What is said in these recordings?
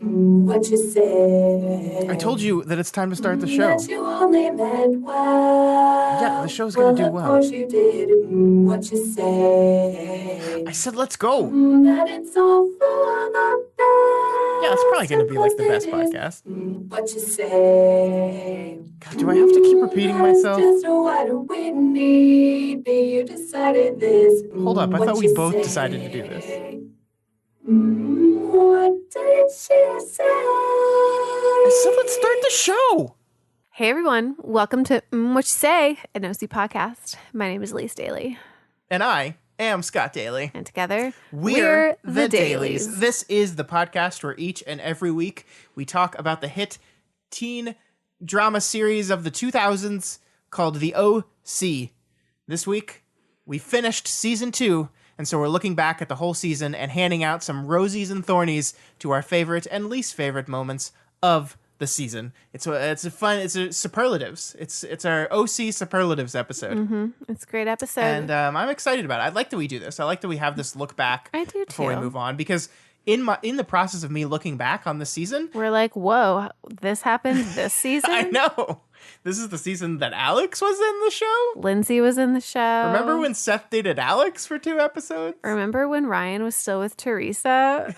What you say? I told you that it's time to start the show. That you only meant well. Yeah, the show's gonna do Of well. course you did. What you say? I said let's go. That it's all for the best. Yeah, it's probably gonna be like the best podcast. What you say? God, do I have to keep repeating myself? Just what we need. You decided this. Hold up, I What thought we you both say? decided to do this. What did she say? I said let's start the show. Hey everyone, welcome to What You Say, an OC podcast. My name is Elise Daly. And I am Scott Daly. And together, We're the Dailies. This is the podcast where each and every week we talk about the hit teen drama series of the 2000s called The OC. This week, we finished season 2, and so we're looking back at the whole season and handing out some Rosies and Thornies to our favorite and least favorite moments of the season. It's a superlatives. It's our OC superlatives episode. Mm-hmm. It's a great episode. And I'm excited about it. I like that we do this. I like that we have this look back I do before too. we move on, because in the process of me looking back on the season, we're like, whoa, this happened this season? I know. This is the season that Alex was in the show. Lindsay was in the show. Remember when Seth dated Alex for 2 episodes? Remember when Ryan was still with Teresa?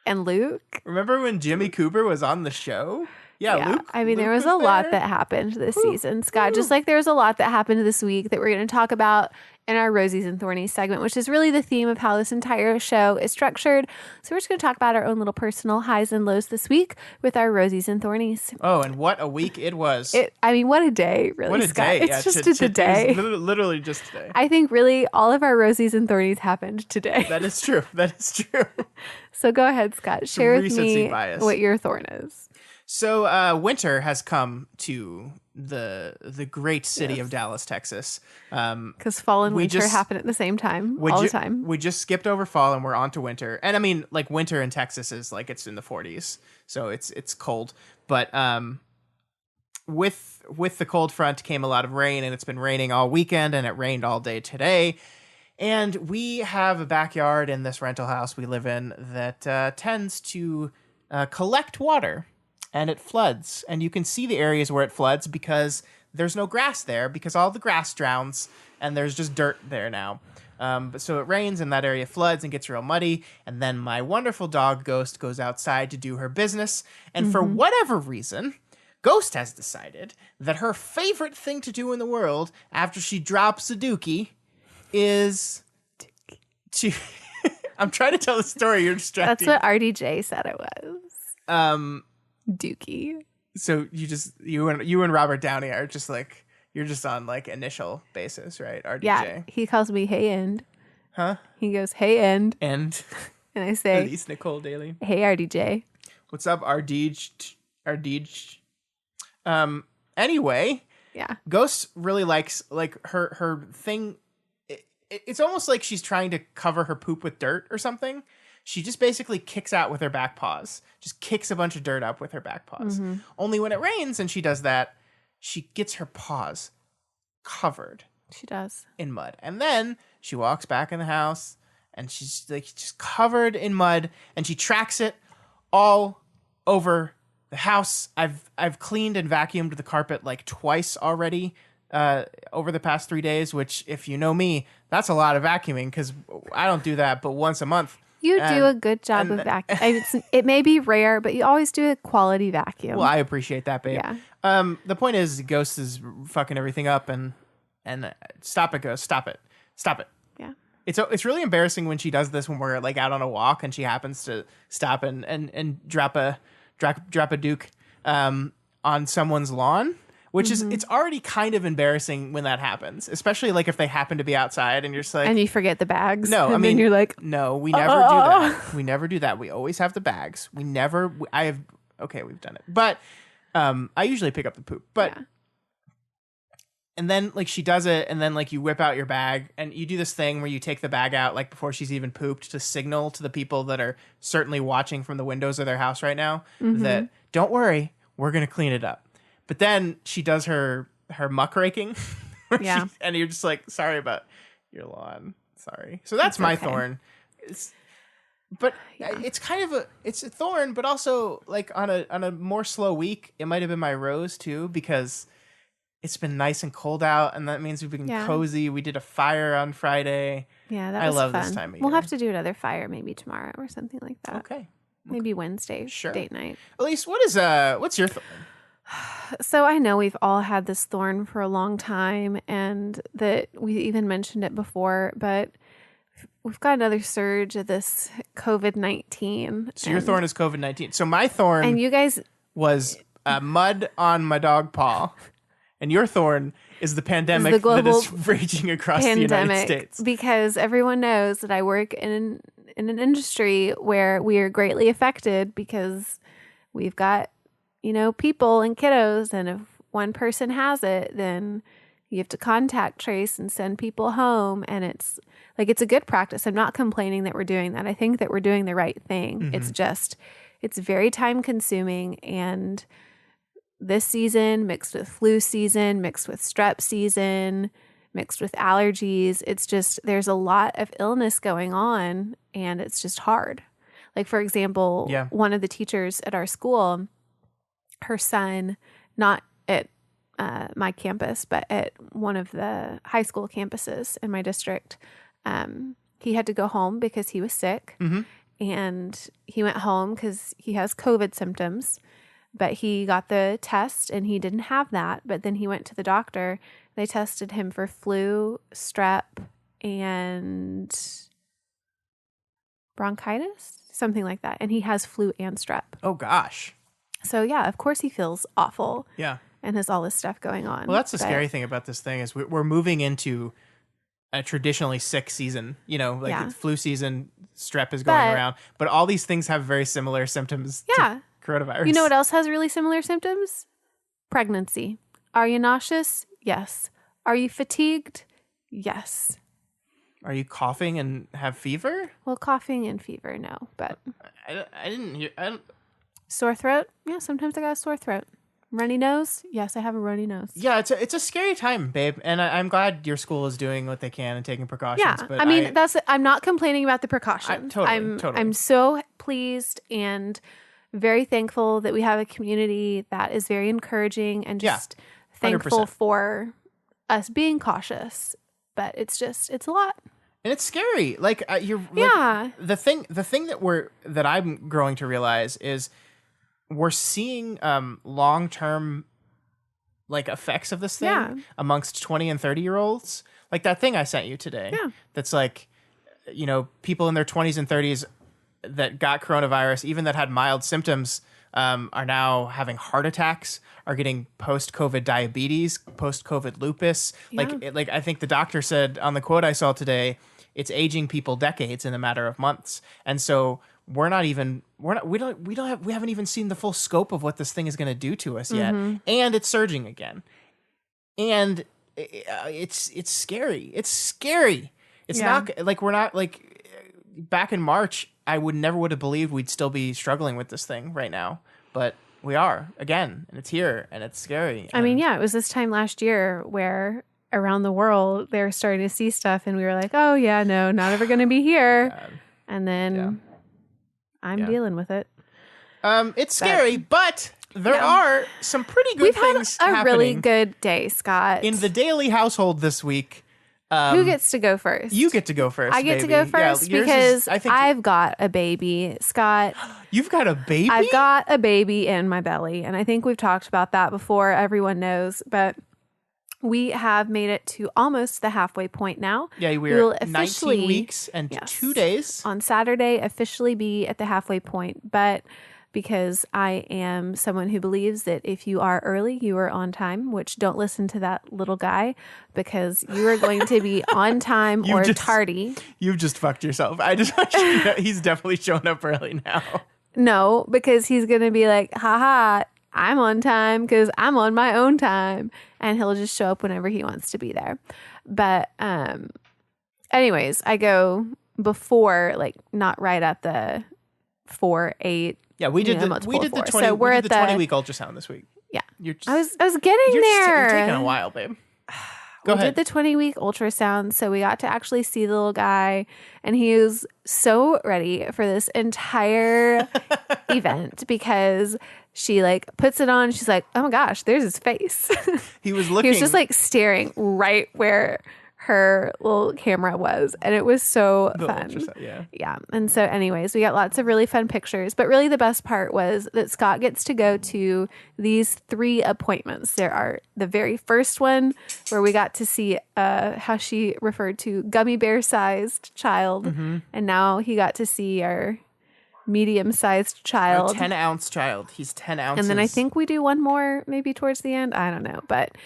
And Luke? Remember when Jimmy Cooper was on the show? Yeah, Luke. I mean, Luke there was a lot there. that happened this season, Scott. Just like there's a lot that happened this week that we're going to talk about in our Rosies and Thornies segment, which is really the theme of how this entire show is structured. So we're just going to talk about our own little personal highs and lows this week with our Rosies and Thornies. Oh, and what a week it was. I mean, what a day, really, What a Scott. day. It's Yeah, just it a day. was literally just today. I think really all of our Rosies and Thornies happened today. That is true. That is true. So go ahead, Scott. Share with recency me bias. what your thorn is. So winter has come to the great city of Dallas, Texas. Because fall and we winter just- happen at the same time, all the time. We just skipped over fall and we're on to winter. And I mean, like, winter in Texas is like it's in the 40s, so it's cold. But with the cold front came a lot of rain, and it's been raining all weekend, and it rained all day today. And we have a backyard in this rental house we live in that tends to collect water, and it floods. And you can see the areas where it floods because there's no grass there, because all the grass drowns and there's just dirt there now. So it rains and that area floods and gets real muddy. And then my wonderful dog Ghost goes outside to do her business. And for whatever reason, Ghost has decided that her favorite thing to do in the world after she drops a dookie is to... I'm trying to tell the story. You're distracting. That's what RDJ said it was. Dookie. So you and Robert Downey are just like, you're just on like initial basis, right? RDJ. Yeah, he calls me Hey End. Huh? He goes, Hey End. And And I say, Elise Nicole Daly. Hey RDJ. What's up, RDJ? Anyway, Yeah. Ghost really likes, like, her thing. It's almost like she's trying to cover her poop with dirt or something. She just basically kicks out with her back paws. Just kicks a bunch of dirt up with her back paws. Only when it rains and she does that, she gets her paws covered She does. in mud. And then she walks back in the house and she's like just covered in mud, and she tracks it all over the house. I've cleaned and vacuumed the carpet like twice already over the past 3 days, which, if you know me, that's a lot of vacuuming, because I don't do that but once a month. You do a good job of vacuum. It may be rare, but you always do a quality vacuum. Well, I appreciate that, babe. Yeah. The point is, Ghost is fucking everything up, and stop it, Ghost. Stop it. Yeah. It's really embarrassing when she does this when we're like out on a walk and she happens to stop and drop a duke on someone's lawn, which is, it's already kind of embarrassing when that happens, especially like if they happen to be outside and you're just like, And you forget the bags. no, and I mean, then you're like, no, we never do that. We never do that. We always have the bags. We've done it, but I usually pick up the poop, but. Yeah. And then, like, she does it, and then, like, you whip out your bag, and you do this thing where you take the bag out, like, before she's even pooped, to signal to the people that are certainly watching from the windows of their house right now that, don't worry, we're going to clean it up. But then she does her muckraking. Yeah. And you're just like, sorry about your lawn. Sorry. So that's my okay. thorn. But it's kind of it's a thorn, but also like on a more slow week, it might have been my rose too, because it's been nice and cold out, and that means we've been cozy. We did a fire on Friday. Yeah, that was I love fun. this time of year. We'll have to do another fire maybe tomorrow or something like that. Okay. Maybe Wednesday, Sure. date night. Elise, what's your thorn? So I know we've all had this thorn for a long time, and that we even mentioned it before, but we've got another surge of this COVID-19. So your thorn is COVID-19. So my thorn and you guys was mud on my dog paw. And your thorn is the pandemic that is raging across the United States. Because everyone knows that I work in an industry where we are greatly affected because we've got, people and kiddos. And if one person has it, then you have to contact trace and send people home. And it's a good practice. I'm not complaining that we're doing that. I think that we're doing the right thing. Mm-hmm. It's just, it's very time consuming, and this season mixed with flu season, mixed with strep season, mixed with allergies. It's just, there's a lot of illness going on, and it's just hard. Like, for example, one of the teachers at our school, her son, not at my campus, but at one of the high school campuses in my district, he had to go home because he was sick. Mm-hmm. And he went home because he has COVID symptoms. But he got the test and he didn't have that. But then he went to the doctor. They tested him for flu, strep, and bronchitis, something like that. And he has flu and strep. Oh, gosh. So, yeah, of course he feels awful. Yeah. And has all this stuff going on. Well, that's the scary thing about this thing is we're moving into a traditionally sick season. Flu season, strep is going around. But all these things have very similar symptoms to coronavirus. You know what else has really similar symptoms? Pregnancy. Are you nauseous? Yes. Are you fatigued? Yes. Are you coughing and have fever? Well, coughing and fever, no. But I didn't hear. Sore throat? Yeah, sometimes I got a sore throat. Runny nose? Yes, I have a runny nose. Yeah, it's a scary time, babe. And I'm glad your school is doing what they can and taking precautions. Yeah, but I'm not complaining about the precautions. Totally. I'm so pleased and very thankful that we have a community that is very encouraging and just thankful for us being cautious. But it's a lot. And it's scary. The thing that I'm growing to realize is we're seeing long-term effects of this thing amongst 20 and 30-year-olds. Like that thing I sent you today. Yeah. That's people in their 20s and 30s that got coronavirus, even that had mild symptoms, are now having heart attacks, are getting post-COVID diabetes, post-COVID lupus. Yeah. I think the doctor said on the quote I saw today, it's aging people decades in a matter of months. And so we haven't even seen the full scope of what this thing is going to do to us yet. Mm-hmm. And it's surging again. And it's scary. It's scary. It's not we're not back in March, I would have believed we'd still be struggling with this thing right now, but we are again, and it's here, and it's scary. It was this time last year where around the world they're starting to see stuff, and we were like, "Oh yeah, no, not ever going to be here." And then I'm dealing with it. It's scary, but there are some pretty good things happening. We've had a really good day, Scott, in the daily household this week. Who gets to go first? You get to go first. I get to go first because I've got a baby, Scott. You've got a baby? I've got a baby in my belly, and I think we've talked about that before. Everyone knows, but we have made it to almost the halfway point now. Yeah, we're 19 weeks and 2 days. On Saturday, officially be at the halfway point, but because I am someone who believes that if you are early, you are on time, which don't listen to that little guy because you are going to be on time or tardy. You've just fucked yourself. I just want you to know he's definitely showing up early now. No, because he's going to be like, haha, I'm on time because I'm on my own time. And he'll just show up whenever he wants to be there. But anyways, I go before, not right at the 4-8. Yeah, we did the 20 week ultrasound this week. Yeah, I was getting there. You're taking a while, babe. Go we ahead. did the 20-week ultrasound, so we got to actually see the little guy, and he was so ready for this entire event because she like puts it on. She's like, oh my gosh, there's his face. He was He looking. was just like staring right where her little camera was, and it was so The fun. ultrasound, Yeah. And so anyways, we got lots of really fun pictures, but really the best part was that Scott gets to go to these 3 appointments. There are the very first one where we got to see how she referred to gummy bear sized child, and now he got to see our medium sized A child. 10-ounce child. He's 10 ounces. And then I think we do one more maybe towards the end. I don't know, but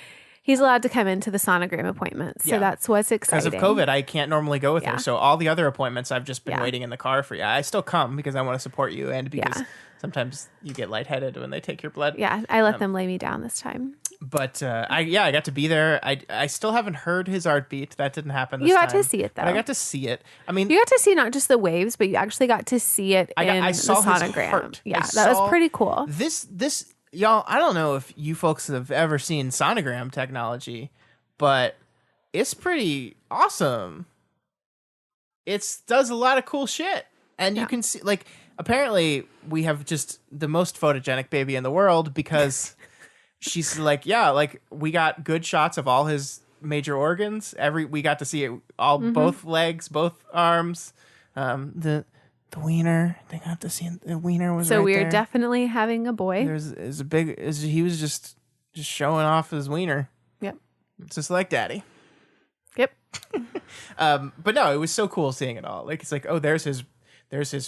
he's allowed to come into the sonogram appointments. So Yeah. that's what's exciting. because of COVID, I can't normally go with Yeah. her. So all the other appointments, I've just been Yeah. waiting in the car for you. I still come because I want to support you, and because Yeah. sometimes you get lightheaded when they take your blood. Yeah, I let them lay me down this time. But I got to be there. I still haven't heard his heartbeat. That didn't happen this You time. got to see it, But I though. got to see it. I mean, You got to see not just the waves, but you actually got to see it I in saw the his sonogram. heart. Yeah, I that saw was pretty cool. This y'all, I don't know if you folks have ever seen sonogram technology, but it's pretty awesome. It does a lot of cool shit. And you can see, like, apparently we have just the most photogenic baby in the world because she's like, yeah, like we got good shots of all his major organs. We got to see it all, both legs, both arms, the wiener. They got to see the wiener was So right we are there. definitely having a boy. There's a big. He was just showing off his wiener. Yep. It's just like daddy. Yep. But no, it was so cool seeing it all. Like it's like, oh, there's his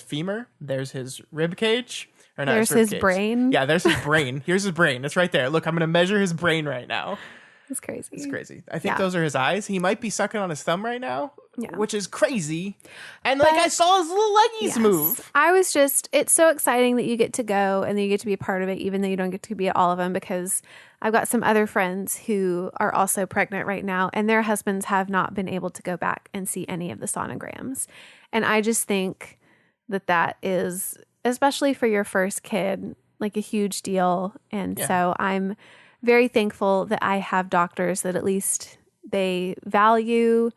femur, there's his rib cage, or not There's rib his cage. brain. Yeah, there's his brain. Here's his brain. It's right there. Look, I'm gonna measure his brain right now. It's crazy. It's crazy. I think Yeah. those are his eyes. He might be sucking on his thumb right now, Yeah. which is crazy. And like But- I saw his little leggies Yes. move. I was just, it's so exciting that you get to go and that you get to be a part of it, even though you don't get to be at all of them, because I've got some other friends who are also pregnant right now, and their husbands have not been able to go back and see any of the sonograms. And I just think that is, especially for your first kid, like a huge deal. And so I'm very thankful that I have doctors that at least they value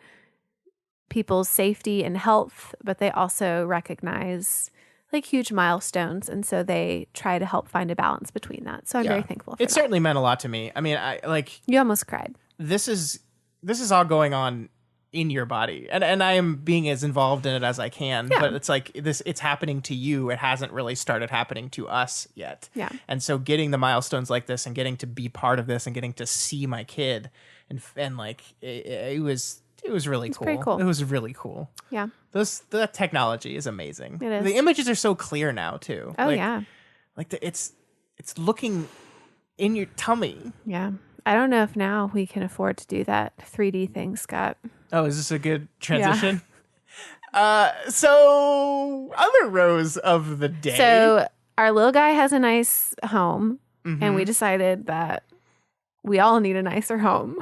people's safety and health, but they also recognize like huge milestones. And so they try to help find a balance between that. So I'm very thankful for It that. certainly meant a lot to me. I mean, I like You almost cried. this is all going on in your body, and I am being as involved in it as I can. Yeah. But it's like it's happening to you. It hasn't really started happening to us yet. Yeah. And so getting the milestones like this and getting to be part of this and getting to see my kid and like it was really cool. pretty cool. It was really cool. Yeah. The technology is amazing. It is. The images are so clear now too. Oh, Like- yeah. Like it's looking in your tummy. Yeah. I don't know if now we can afford to do that 3D thing, Scott. Oh, is this a good transition? So other rows of the day. So our little guy has a nice home, Mm-hmm. and we decided that we all need a nicer home.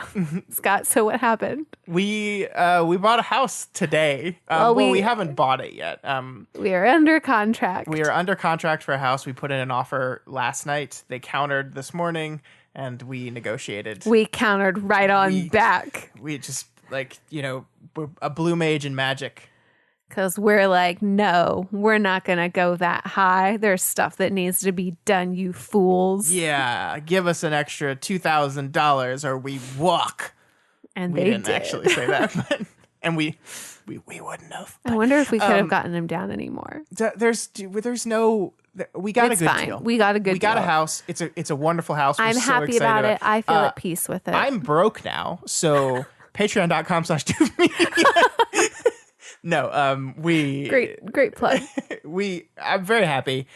Scott, so what happened? we bought a house today. Well, We we- haven't bought it yet. We are under contract. We are under contract for a house. We put in an offer last night. They countered this morning, and we negotiated. We countered right on back We just we're a blue mage in magic. because we're like, no, we're not going to go that high. There's stuff that needs to be done, you fools. Yeah, give us an extra $2,000 or we walk. And We they didn't did. actually say that, but, and we wouldn't have. I wonder if we could have gotten him down anymore. There's no. We got It's a good fine. deal. We got a good We got a deal. house. It's a wonderful house. We're I'm so happy excited about it. I feel at peace with it. I'm broke now, so patreon.com/doofmedia. No, we Great plug. I'm very happy.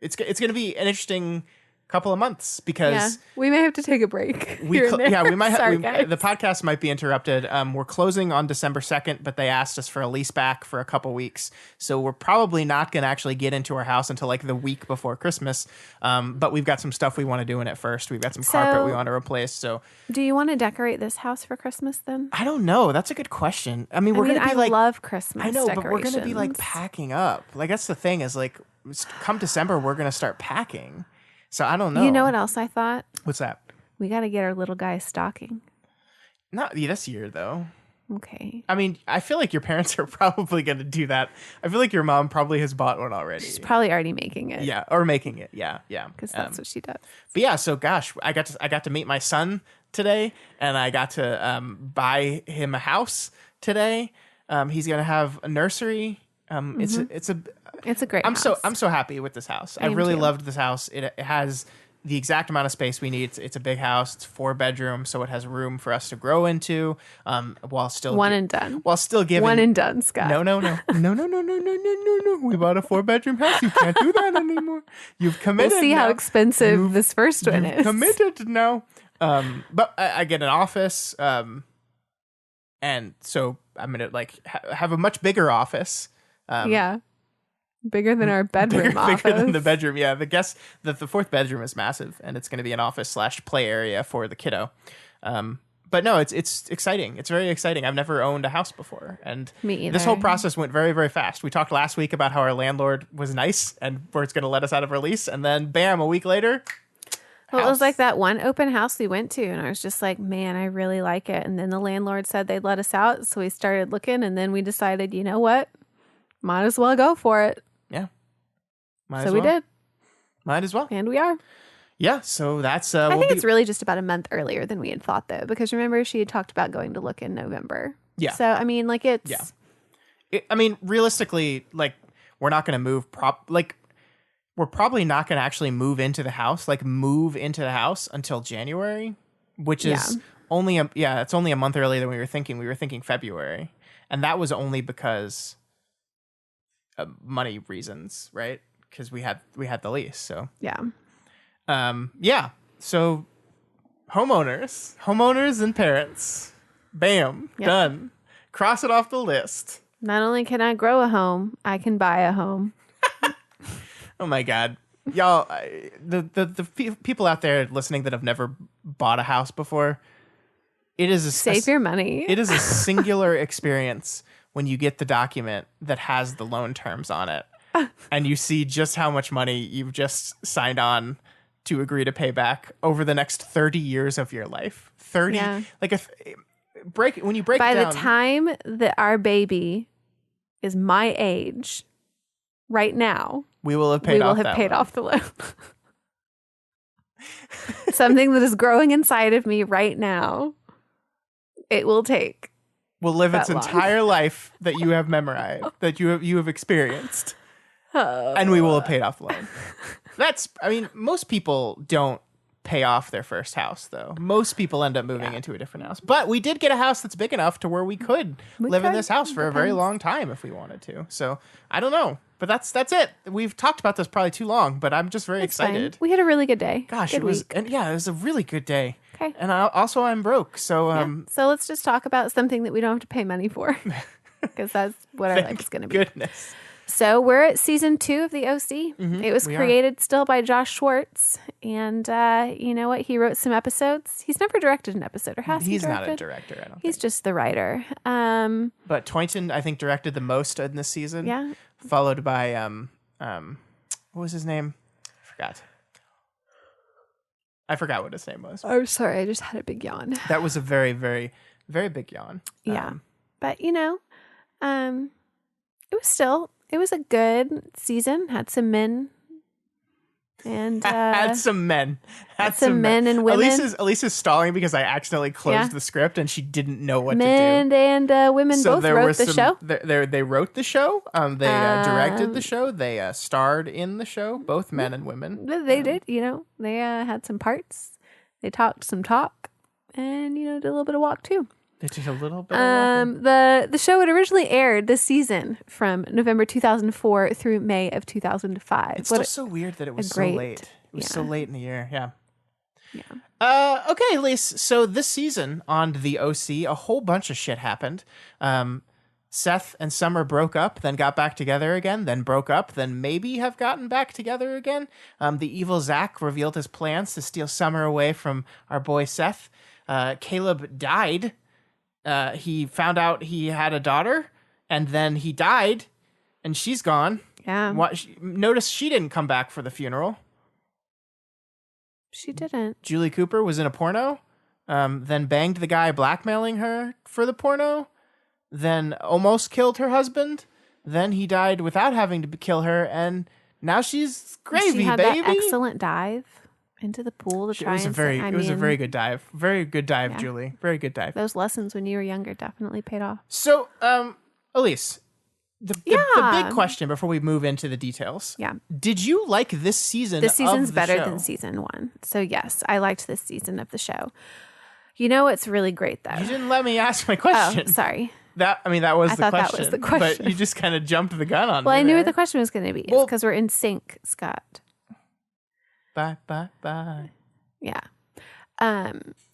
It's going to be an interesting couple of months Yeah, because we may have to take a break. here and there. we might have Sorry, guys. the podcast might be interrupted. We're closing on December 2nd, but they asked us for a lease back for a couple weeks, so we're probably not going to actually get into our house until like the week before Christmas. But we've got some stuff we want to do in it first. We've got some carpet we want to replace. So Do you want to decorate this house for Christmas then? I don't know. That's a good question. I mean, we're going to be I like love Christmas. I know, but we're going to be like decorations. packing up. Like that's the thing is like come December we're going to start packing. So I don't know. You know what else I thought? What's that? We got to get our little guy stocking. Not this year, though. Okay. I mean, I feel like your parents are probably going to do that. I feel like your mom probably has bought one already. She's probably already making it. Yeah, or making it. Yeah. Because that's what she does. But yeah, so gosh, I got to meet my son today, and I got to buy him a house today. He's gonna have a nursery. It's a great I'm house. so happy with this house. I am really too. loved this house. It has the exact amount of space we need. It's a big house. It's 4 bedrooms, so it has room for us to grow into. While still One and done. While still giving One and done, Scott. No. We bought a 4-bedroom house. You can't do that anymore. You've committed. We'll see now. how expensive this first one You've is. committed now. But I get an office. And so I'm gonna have a much bigger office. Yeah. Bigger than our bedroom office. Bigger than the bedroom. Yeah, the 4th bedroom is massive, and it's going to be an office / play area for the kiddo. But no, it's exciting. It's very exciting. I've never owned a house before, and Me either. this whole process went very, very fast. We talked last week about how our landlord was nice and where it's going to let us out of our lease, and then bam, a week later. Well, it was like that one open house we went to, and I was just like, man, I really like it. And then the landlord said they'd let us out, so we started looking, and then we decided, you know what? Might as well go for it. Yeah. So we did. Might as well. And we are. Yeah, so that's... I think it's really just about a month earlier than we had thought, though, because remember, she had talked about going to look in November. Yeah. So, I mean, like, it's... Yeah. Realistically, like, we're not going to move... we're probably not going to actually move into the house, until January, which is it's only a month earlier than we were thinking. We were thinking February, and that was only because of money reasons, right? Because we had the lease, so Yeah. So homeowners and parents, bam, Yep. done. Cross it off the list. Not only can I grow a home, I can buy a home. Oh my God, y'all! The people out there listening that have never bought a house before, it is Save your money. It is a singular experience when you get the document that has the loan terms on it, and you see just how much money you've just signed on to agree to pay back over the next 30 years of your life. 30, when you break By it down, the time that our baby is my age, right now, we will have paid off the loan. Something that is growing inside of me right now, it will take. Will live its that long. entire life that you have memorized, that you have experienced, and we will have paid off the loan. Most people don't pay off their first house, though. Most people end up moving into a different house. But we did get a house that's big enough to where we could live in this house for a very long time if we wanted to. So I don't know. But that's it. We've talked about this probably too long, but I'm just very excited. Fine. We had a really good day. Gosh, good it was, week. and yeah, it was a really good day. Okay. And I'm broke, so So let's just talk about something that we don't have to pay money for, because that's what our life is going to be. Goodness. So we're at season 2 of the OC. It was created still by Josh Schwartz, and you know what? He wrote some episodes. He's never directed an episode, or has he? He's not a director. I don't He's think. just the writer. But Toynton, I think, directed the most in this season. Yeah. Followed by what was his name? I forgot what his name was. I'm sorry, I just had a big yawn. That was a very, very, very big yawn. Yeah. But, it was a good season. Had some men. And had some men. Had some men and women. Elisa's stalling because I accidentally closed the script and she didn't know what men to do. and women both wrote the show. They wrote the show. They directed the show. They starred in the show. Both men and women. They did. They had some parts. They talked some talk, and did a little bit of walk too. They did a little bit. Of the show had originally aired this season from November 2004 through May of 2005. It's still so weird that it was so late. It was so late in the year. Yeah. Okay, Elise. So this season on the OC, a whole bunch of shit happened. Seth and Summer broke up, then got back together again, then broke up, then maybe have gotten back together again. The evil Zach revealed his plans to steal Summer away from our boy Seth. Caleb died. He found out he had a daughter, and then he died, and she's gone. Yeah. Notice she didn't come back for the funeral. She didn't. Julie Cooper was in a porno. then banged the guy blackmailing her for the porno, then almost killed her husband, then he died without having to kill her, and now she's gravy, she had baby. that excellent dive into the pool to try It was a very good dive. Very good dive, Yeah. Julie. Very good dive. Those lessons when you were younger definitely paid off. So, Elise, the big question before we move into the details. Yeah. Did you like this season? This season's of the better show? than season 1. So yes, I liked this season of the show. You know what's really great though? You didn't let me ask my question. Oh, sorry. That was I the thought question. that was the question. But you just kind of jumped the gun on me. Well, I knew there. what the question was going to be. It's Well- because we're in sync, Scott. Bye, bye, bye. Yeah.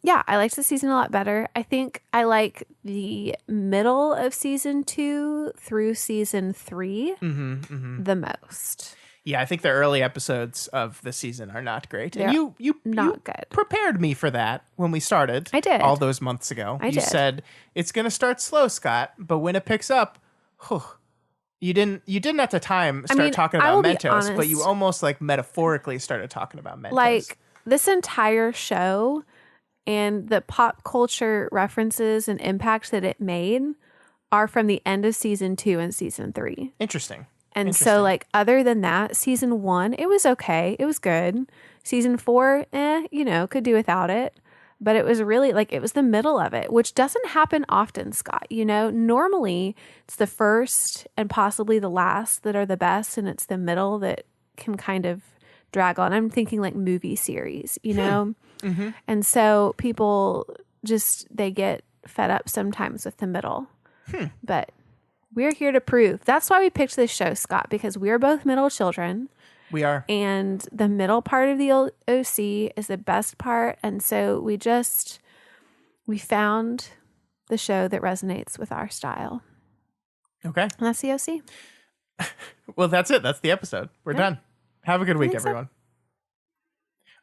Yeah, I liked the season a lot better. I think I like the middle of season 2 through season 3 the most. Yeah, I think the early episodes of the season are not great. They're And you not good. prepared me for that when we started. I did. All those months ago. I You did. said it's going to start slow, Scott, but when it picks up, you didn't at the time start talking I about will be Mentos, but you honest. almost like metaphorically started talking about Mentos. Like this entire show and the pop culture references and impact that it made are from the end of season 2 and season 3. Interesting. And so, like, other than that, season 1, it was okay. It was good. Season 4, could do without it. But it was really, like, it was the middle of it, which doesn't happen often, Scott. Normally it's the first and possibly the last that are the best, and it's the middle that can kind of drag on. I'm thinking, like, movie series, And so people they get fed up sometimes with the middle. But we're here to prove. That's why we picked this show, Scott, because we're both middle children. We are. And the middle part of the OC is the best part. And so we found the show that resonates with our style. Okay. And that's the OC. Well, that's it. That's the episode. We're done. Have a good week, think so. everyone.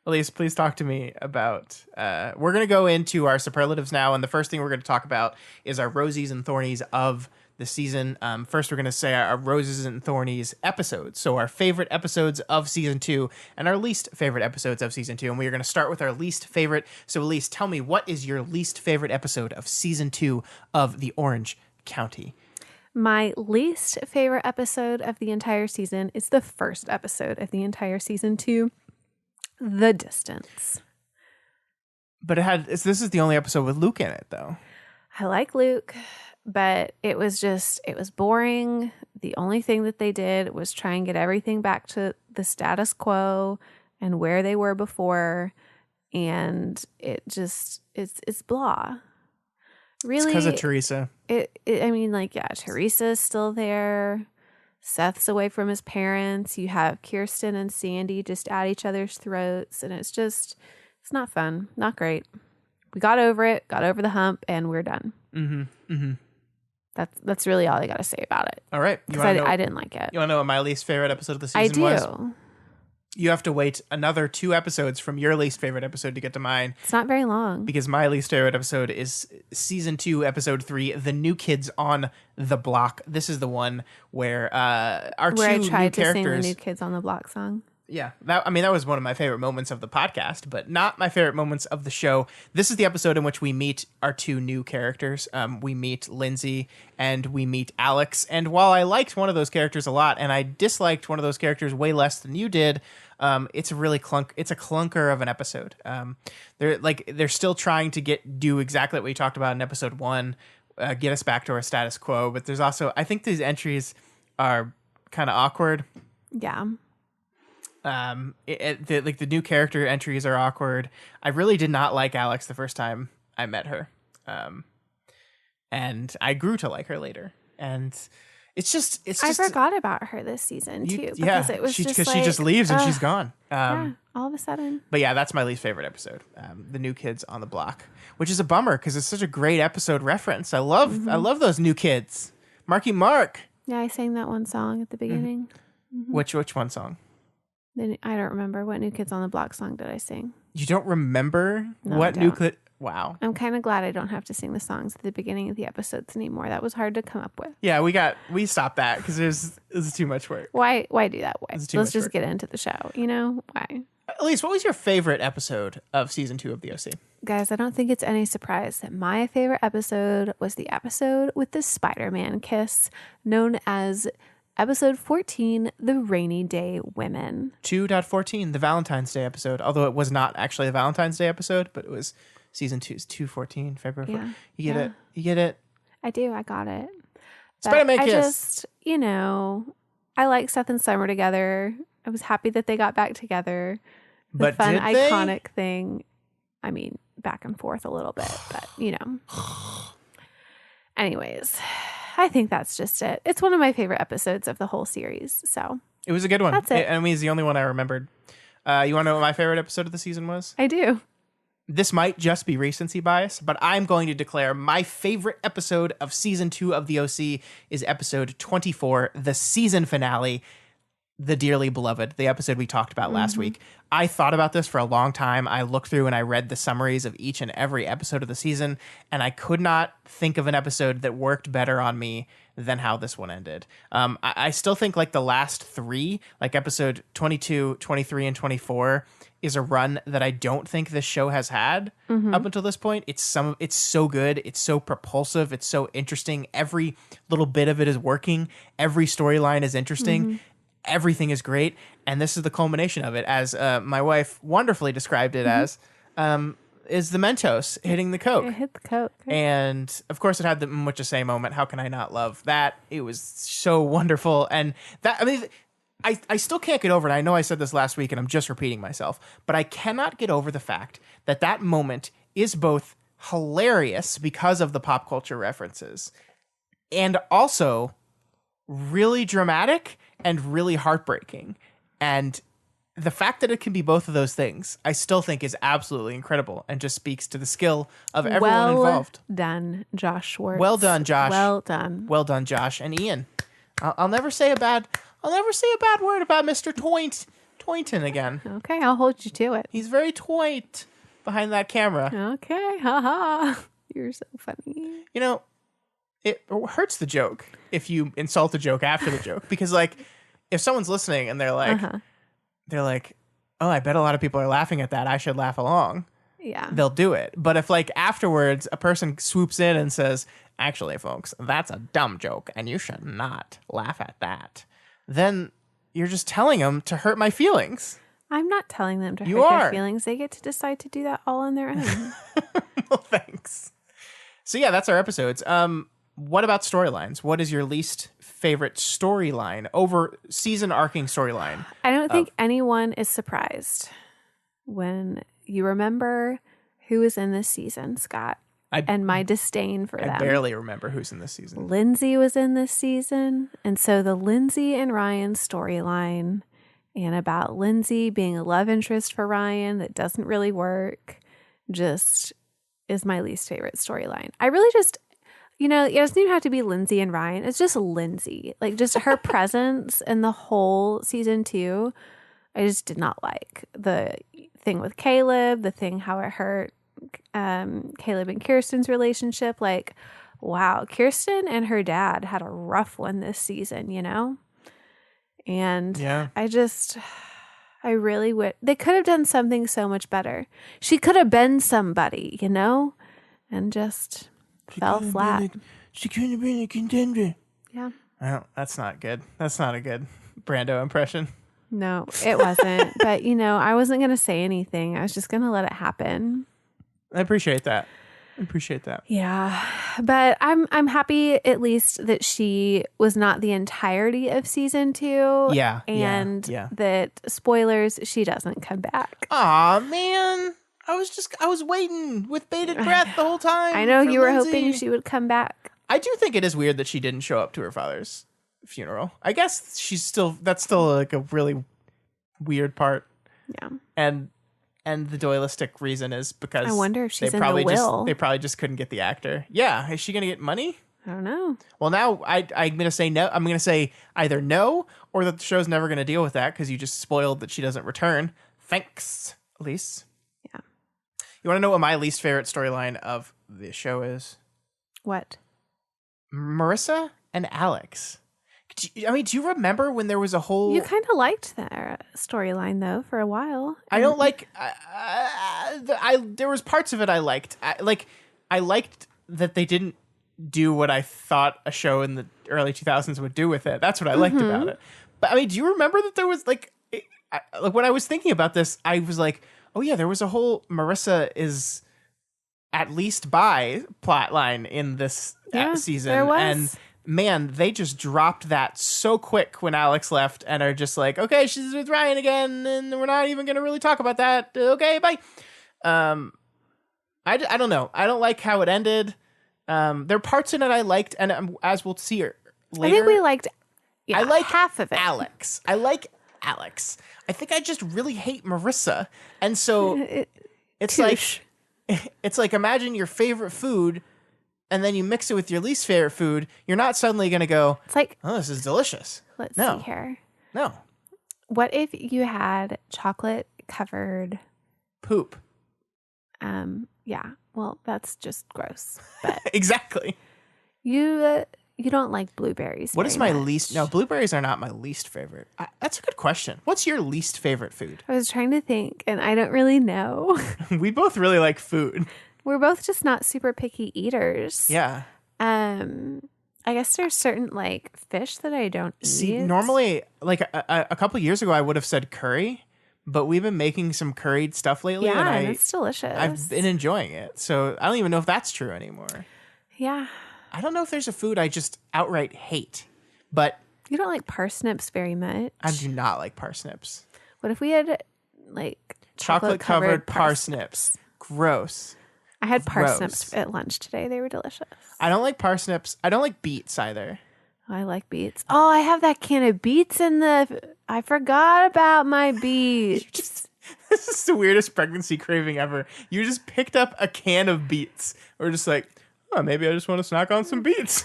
Elise, please talk to me about... we're going to go into our superlatives now, and the first thing we're going to talk about is our Rosies and Thornies of the season. First, we're going to say our Roses and Thornies episodes. So our favorite episodes of season 2 and our least favorite episodes of season 2. And we are going to start with our least favorite. So Elise, tell me, what is your least favorite episode of season 2 of The Orange County? My least favorite episode of the entire season is the first episode of the entire season 2, The Distance. But this is the only episode with Luke in it, though. I like Luke, but it was boring. The only thing that they did was try and get everything back to the status quo and where they were before. And it's blah. Really, It's because of Teresa. Teresa's still there. Seth's away from his parents. You have Kirsten and Sandy just at each other's throats. And it's not fun. Not great. We got over it, got over the hump, and we're done. That's really all I got to say about it. All right. Because I didn't like it. You want to know what my least favorite episode of the I season do. was? You have to wait another 2 episodes from your least favorite episode to get to mine, It's not very long. because my least favorite episode is season 2, episode 3, The New Kids on the Block. This is the one where our Where I two tried new to sing the characters. New Kids on the Block song. Yeah, that was one of my favorite moments of the podcast, but not my favorite moments of the show. This is the episode in which we meet our 2 new characters. We meet Lindsay and we meet Alex. And while I liked one of those characters a lot, and I disliked one of those characters way less than you did, it's a clunker of an episode. They're still trying to do exactly what we talked about in episode 1, get us back to our status quo. But there's also, I think these entries are kind of awkward. Yeah. The new character entries are awkward. I really did not like Alex the first time I met her, and I grew to like her later. And it's just I forgot about her this season too. Yeah, Because it was she just just leaves and she's gone. yeah, all of a sudden. But yeah, that's my least favorite episode, The New Kids on the Block, which is a bummer because it's such a great episode reference. I love those new kids. Marky Mark. Yeah, I sang that one song at the beginning. Which one song? Then I don't remember what New Kids on the Block song did I sing. You don't remember No, what I new don't. kid? Wow. I'm kind of glad I don't have to sing the songs at the beginning of the episodes anymore. That was hard to come up with. Yeah, we stopped that because it was too much work. Why do that way? It's too Let's much just work. get into the show. Why? Elise, what was your favorite episode of season 2 of The OC? guys, I don't think it's any surprise that my favorite episode was the episode with the Spider-Man kiss, known as episode 14, The Rainy Day Women. 2.14, the Valentine's Day episode. Although it was not actually a Valentine's Day episode, but it was season 2's 2.14, February 4th. You get it? You get it? I do. I got it. Spider-Man I kiss. just, I like Seth and Summer together. I was happy that they got back together. The fun, iconic thing. I mean, back and forth a little bit, but Anyways, I think that's just it. It's one of my favorite episodes of the whole series. So it was a good one. That's it. I mean, it's the only one I remembered. You want to know what my favorite episode of the season was? I do. This might just be recency bias, but I'm going to declare my favorite episode of season 2 of the OC is episode 24, the season finale, The Dearly Beloved, the episode we talked about last week. I thought about this for a long time. I looked through and I read the summaries of each and every episode of the season, and I could not think of an episode that worked better on me than how this one ended. I still think like the last 3, like episode 22, 23, and 24 is a run that I don't think this show has had up until this point. It's so good. It's so propulsive. It's so interesting. Every little bit of it is working. Every storyline is interesting. Everything is great, and this is the culmination of it, as my wife wonderfully described it as, is the Mentos hitting the Coke. It hit the Coke. And, of course, it had the Whatcha say moment. How can I not love that? It was so wonderful. And that, I mean, I still can't get over it. I know I said this last week, and I'm just repeating myself, but I cannot get over the fact that that moment is both hilarious because of the pop culture references and also really dramatic and really heartbreaking. And the fact that it can be both of those things, I still think is absolutely incredible and just speaks to the skill of everyone involved. Well done, Josh Schwartz. Well done, Josh. Well done. Well done, Josh. And Ian. I'll never say a bad word about Mr. Toynton again. Okay, I'll hold you to it. He's very toit behind that camera. Okay, haha. You're so funny. You know, it hurts the joke if you insult the joke after the joke, because like if someone's listening and they're like, oh, I bet a lot of people are laughing at that, I should laugh along. Yeah. They'll do it. But if like afterwards a person swoops in and says, actually, folks, that's a dumb joke and you should not laugh at that, then you're just telling them to hurt my feelings. I'm not telling them to You hurt are. their feelings. They get to decide to do that all on their own. Well, thanks. So yeah, that's our episodes. What about storylines? What is your least favorite storyline over season arcing storyline? I don't think anyone is surprised when you remember who is in this season, Scott, and my disdain for them. I barely remember who's in this season. Lindsay was in this season. And so the Lindsay and Ryan storyline, and about Lindsay being a love interest for Ryan that doesn't really work, just is my least favorite storyline. I really just... it doesn't even have to be Lindsay and Ryan. It's just Lindsay. Like, just her presence in the whole season 2, I just did not like. The thing with Caleb, the thing how it hurt Caleb and Kirsten's relationship. Like, wow, Kirsten and her dad had a rough one this season, And yeah. I really would. They could have done something so much better. She could have been somebody, and just... fell flat. She couldn't have been a contender. Yeah. Well, that's not good. That's not a good Brando impression. No, it wasn't. But, I wasn't going to say anything. I was just going to let it happen. I appreciate that. Yeah. But I'm happy at least that she was not the entirety of season 2. Yeah. And yeah. that, spoilers, she doesn't come back. Aw, man. I was waiting with bated breath the whole time. I know you were Lindsay. hoping she would come back. I do think it is weird that she didn't show up to her father's funeral. I guess that's still like a really weird part. Yeah. And the doylistic reason is because I wonder if she's they in probably the will. they probably just couldn't get the actor. Yeah, is she going to get money? I don't know. Well, now I'm going to say no. I'm going to say either no or that the show's never going to deal with that because you just spoiled that she doesn't return. Thanks, Elise. Yeah. You want to know what my least favorite storyline of the show is? What? Marissa and Alex. Do you remember when there was a whole? You kind of liked their storyline though for a while. I don't like. There was parts of it I liked. I liked that they didn't do what I thought a show in the early 2000s would do with it. That's what I liked about it. But I mean, do you remember that there was like when I was thinking about this, I was like, oh yeah, there was a whole Marissa is at least bi plot line in this season. There was. And man, they just dropped that so quick when Alex left and are just like, okay, she's with Ryan again, and we're not even going to really talk about that. Okay, bye. I don't know. I don't like how it ended. There are parts in it I liked, and as we'll see later. I think we liked I like half of it. Alex. I like Alex. I think I just really hate Marissa. And so it's like imagine your favorite food and then you mix it with your least favorite food. You're not suddenly going to go, it's like, oh, this is delicious. Let's see here. No. What if you had chocolate covered poop? Yeah. Well, that's just gross. But exactly. You don't like blueberries. What is my much. least? No, blueberries are not my least favorite. That's a good question. What's your least favorite food? I was trying to think, and I don't really know. We both really like food. We're both just not super picky eaters. Yeah. I guess there's certain like fish that I don't eat. See, normally, like a couple years ago, I would have said curry, but we've been making some curried stuff lately. Yeah, and it's delicious. I've been enjoying it. So I don't even know if that's true anymore. Yeah. I don't know if there's a food I just outright hate, but you don't like parsnips very much. I do not like parsnips. What if we had like chocolate covered parsnips? Gross. I had parsnips at lunch today. They were delicious. I don't like parsnips. I don't like beets either. I like beets. Oh, I have that can of beets in I forgot about my beets. This is the weirdest pregnancy craving ever. You just picked up a can of beets. Or just like, oh, maybe I just want to snack on some beets.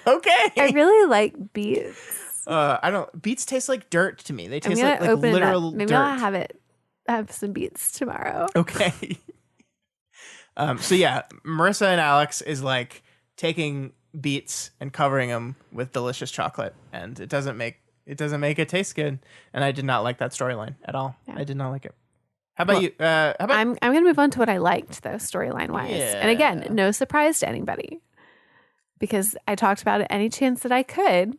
Okay. I really like beets. Beets taste like dirt to me. They taste like open literal dirt. Maybe dirt. I'll have some beets tomorrow. Okay. So yeah, Marissa and Alex is like taking beets and covering them with delicious chocolate, and it doesn't make it taste good. And I did not like that storyline at all. Yeah. I did not like it. How about you? I'm going to move on to what I liked though, storyline wise. Yeah. And again, no surprise to anybody, because I talked about it any chance that I could.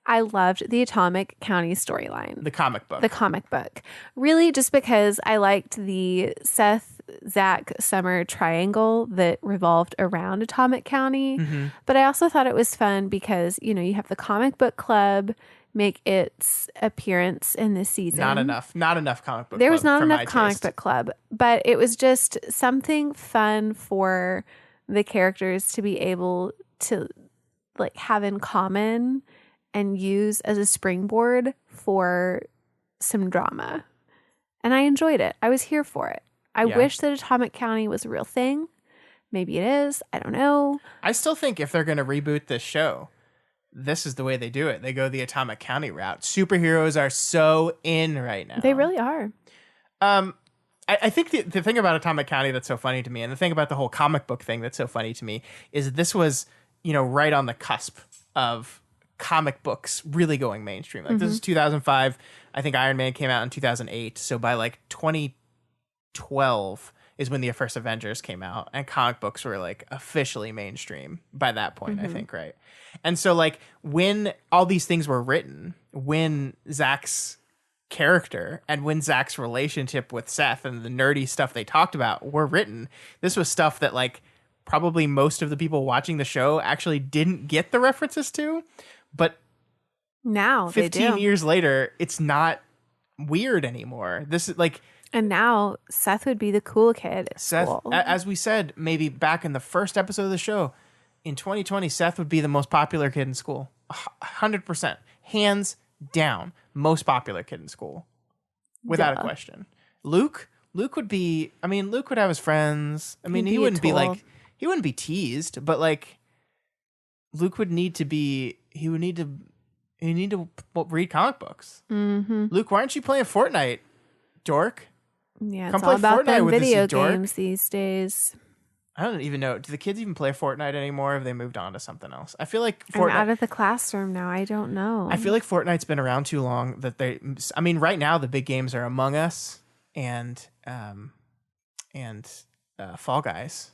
I loved the Atomic County storyline. The comic book. Really, just because I liked the Seth, Zach, Summer triangle that revolved around Atomic County. Mm-hmm. But I also thought it was fun because, you have the comic book club make its appearance in this season. Not enough comic book club. There was not enough comic book club, but it was just something fun for the characters to be able to like have in common and use as a springboard for some drama. And I enjoyed it. I was here for it. I wish that Atomic County was a real thing. Maybe it is. I don't know. I still think if they're going to reboot this show, this is the way they do it. They go the Atomic County route. Superheroes are so in right now. They really are. I think the thing about Atomic County that's so funny to me, and the thing about the whole comic book thing that's so funny to me, is this was, right on the cusp of comic books really going mainstream. Like this is 2005. I think Iron Man came out in 2008. So by like 2012 is when the first Avengers came out, and comic books were like officially mainstream by that point, I think, right? And so like when all these things were written, when Zach's character and when Zach's relationship with Seth and the nerdy stuff they talked about were written, this was stuff that like probably most of the people watching the show actually didn't get the references to. But now 15 years later, it's not weird anymore. This is like, and now Seth would be the cool kid at Seth, school. As we said, maybe back in the first episode of the show, in 2020, Seth would be the most popular kid in school. 100%. Hands down. Most popular kid in school. Without a question. Luke would be, Luke would have his friends. He wouldn't be like, he wouldn't be teased, but like, Luke would need to be, he would need to read comic books. Mm-hmm. Luke, why aren't you playing Fortnite, dork? Yeah, it's all about them video games these days. I don't even know. Do the kids even play Fortnite anymore? Or have they moved on to something else? I feel like I'm out of the classroom now. I don't know. I feel like Fortnite's been around too long I mean, right now the big games are Among Us and Fall Guys.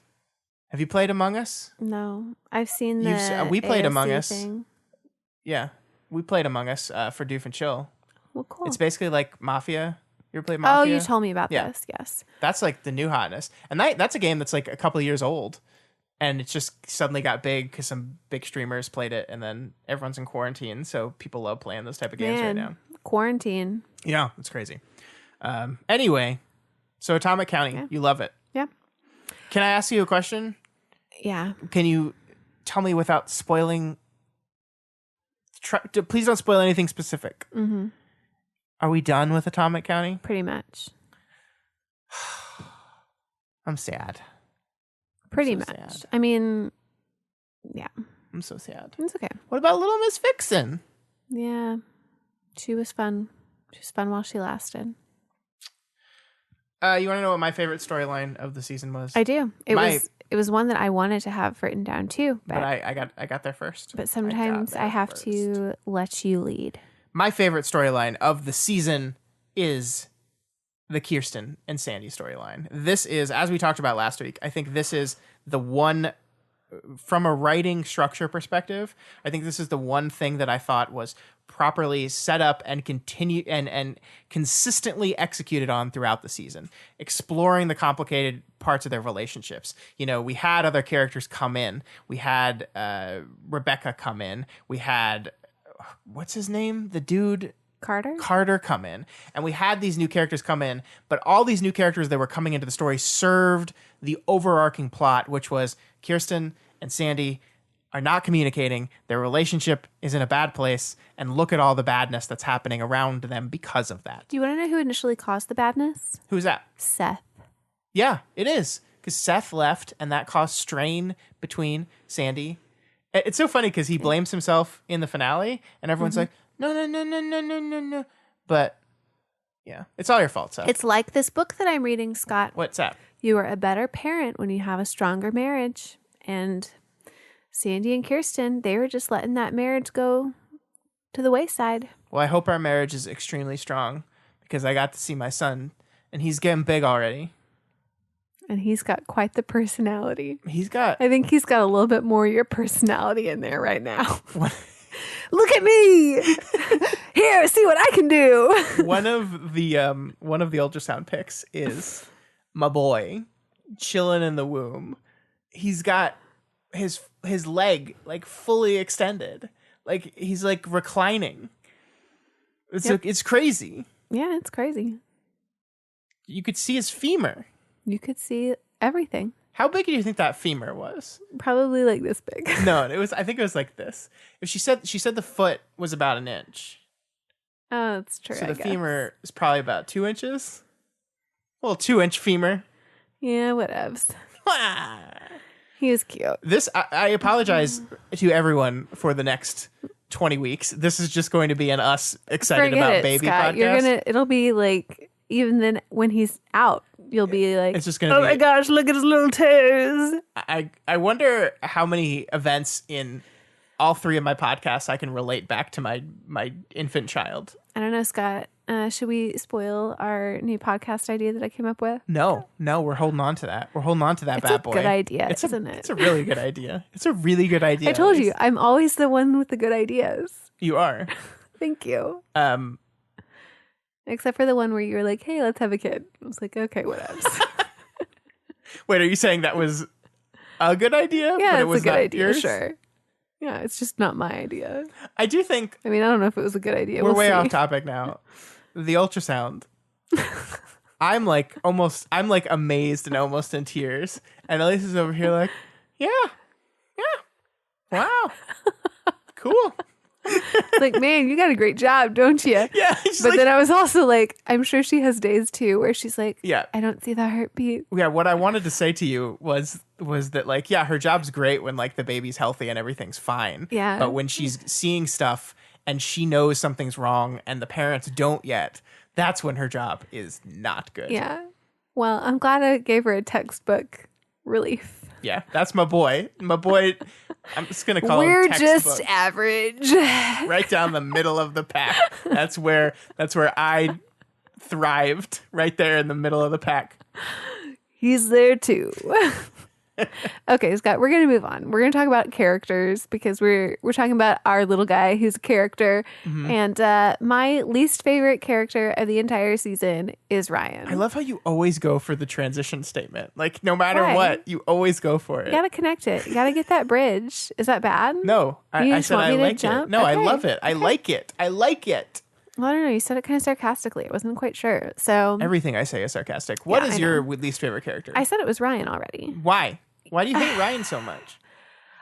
Have you played Among Us? No, I've seen the we played ASC Among Us. thing. Yeah, we played Among Us for Doof and Chill. Well, cool. It's basically like Mafia. You ever played Mafia? Oh, you told me about Yeah. this. Yes. That's like the new hotness. And that's a game that's like a couple of years old. And it just suddenly got big because some big streamers played it. And then everyone's in quarantine. So people love playing those type of games right now. Quarantine. Yeah, it's crazy. Anyway, so Atomic County, You love it. Yeah. Can I ask you a question? Yeah. Can you tell me without spoiling? Please don't spoil anything specific. Mm-hmm. Are we done with Atomic County? Pretty much. I'm sad. Pretty so much. sad. I mean, yeah. I'm so sad. It's okay. What about Little Miss Vixen? Yeah. She was fun. She was fun while she lasted. You want to know what my favorite storyline of the season was? I do. It was one that I wanted to have written down too. But I got there first. But sometimes I have to let you lead. My favorite storyline of the season is the Kirsten and Sandy storyline. This is, as we talked about last week, I think this is the one, from a writing structure perspective, I think this is the one thing that I thought was properly set up and continue and consistently executed on throughout the season, exploring the complicated parts of their relationships. You know, we had other characters come in. We had Rebecca come in. We had, what's his name? The dude... Carter come in. And we had these new characters come in, but all these new characters that were coming into the story served the overarching plot, which was Kirsten and Sandy are not communicating. Their relationship is in a bad place, and look at all the badness that's happening around them because of that. Do you want to know who initially caused the badness? Who's that? Seth. Yeah, it is. Because Seth left, and that caused strain between Sandy. It's so funny because he blames himself in the finale, and everyone's like, no. But, yeah, it's all your fault, Seth. It's like this book that I'm reading, Scott. What's that? You are a better parent when you have a stronger marriage. And Sandy and Kirsten, they were just letting that marriage go to the wayside. Well, I hope our marriage is extremely strong because I got to see my son, and he's getting big already. And he's got quite the personality. I think he's got a little bit more of your personality in there right now. Look at me. Here, see what I can do. One of the ultrasound pics is my boy chilling in the womb. He's got his leg like fully extended. Like he's like reclining. It's crazy. Yeah, it's crazy. You could see his femur. You could see everything. How big do you think that femur was? Probably like this big. No, I think it was like this. If she said the foot was about an inch. Oh, that's true. So the femur is probably about 2 inches. A little 2-inch femur. Yeah, whatevs. He was cute. This I apologize to everyone for the next 20 weeks. This is just going to be an us excited about baby Scott. podcast. It'll be like, even then when he's out, you'll be like, it's just gonna oh my gosh, look at his little toes. I wonder how many events in all three of my podcasts I can relate back to my infant child. I don't know, Scott. Should we spoil our new podcast idea that I came up with? No, we're holding on to that. We're holding on to that bad boy. It's a good idea, isn't it? It's a really good idea. It's a really good idea. I told you, I'm always the one with the good ideas. You are. Thank you. Except for the one where you were like, hey, let's have a kid. I was like, okay, whatever. Wait, are you saying that was a good idea? Yeah, but it was a good idea, yours? sure. Yeah, it's just not my idea. I do think... I mean, I don't know if it was a good idea. We're way off topic now. The ultrasound. I'm like amazed and almost in tears. And Elise is over here like, yeah, wow, cool. Like, man, you got a great job, don't you? Yeah. But then I was also like, I'm sure she has days too where she's like, yeah, I don't see the heartbeat. Yeah, what I wanted to say to you was that like, yeah, her job's great when like the baby's healthy and everything's fine. Yeah. But when she's seeing stuff and she knows something's wrong and the parents don't yet, that's when her job is not good. Yeah. Well, I'm glad I gave her a textbook relief. Yeah, that's my boy. My boy, I'm just going to call We're him textbook. just average. Right down the middle of the pack. That's where I thrived, right there in the middle of the pack. He's there too. Okay, Scott, we're gonna move on. We're gonna talk about characters because we're talking about our little guy who's a character. And my least favorite character of the entire season is Ryan. I love how you always go for the transition statement. Like, no matter Why? what, you always go for it. You gotta connect it. You gotta get that bridge. Is that bad? No, You I just said want I me to like it. jump? No, I Okay, love it. I like it. I like it. Well, I don't know. You said it kind of sarcastically. I wasn't quite sure. So Everything I say is sarcastic. What Yeah, is I your know. least favorite character? I said it was Ryan already. Why? Why do you hate Ryan so much?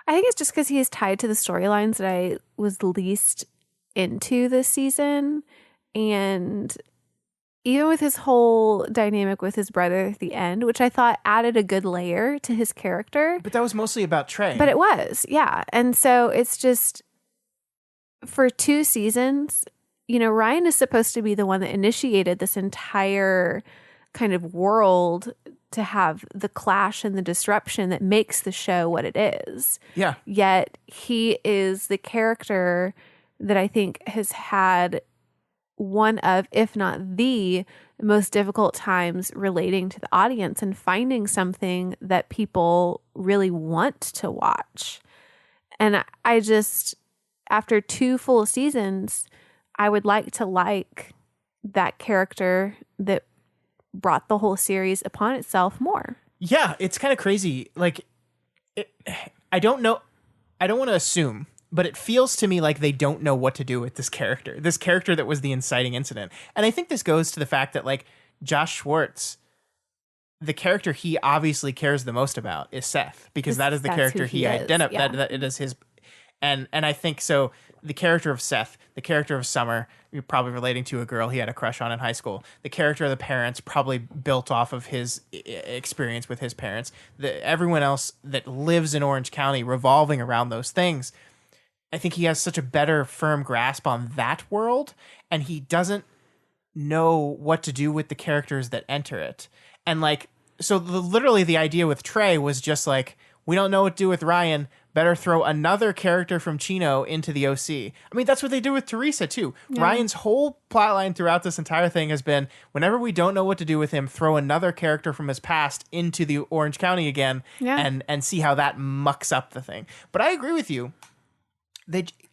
I think it's just because he is tied to the storylines that I was least into this season. And even with his whole dynamic with his brother at the end, which I thought added a good layer to his character. But that was mostly about Trey. But it was, yeah. And so it's just for 2 seasons, you know, Ryan is supposed to be the one that initiated this entire kind of world to have the clash and the disruption that makes the show what it is. Yeah. Yet he is the character that I think has had one of, if not the most difficult times relating to the audience and finding something that people really want to watch. And I just, after 2 full seasons, I would like to like that character that brought the whole series upon itself more. Yeah, it's kind of crazy. Like, I don't know. I don't want to assume, but it feels to me like they don't know what to do with this character that was the inciting incident. And I think this goes to the fact that, like, Josh Schwartz, the character he obviously cares the most about is Seth, because that is the character he identifies. Yeah. That it is his. And I think so. The character of Seth, the character of Summer, you're probably relating to a girl he had a crush on in high school. The character of the parents, probably built off of his experience with his parents. Everyone else that lives in Orange County revolving around those things. I think he has such a better, firm grasp on that world, and he doesn't know what to do with the characters that enter it. And like, so literally the idea with Trey was just like, we don't know what to do with Ryan. Better throw another character from Chino into the OC. I mean, that's what they do with Teresa, too. Yeah. Ryan's whole plotline throughout this entire thing has been, whenever we don't know what to do with him, throw another character from his past into the Orange County again and see how that mucks up the thing. But I agree with you.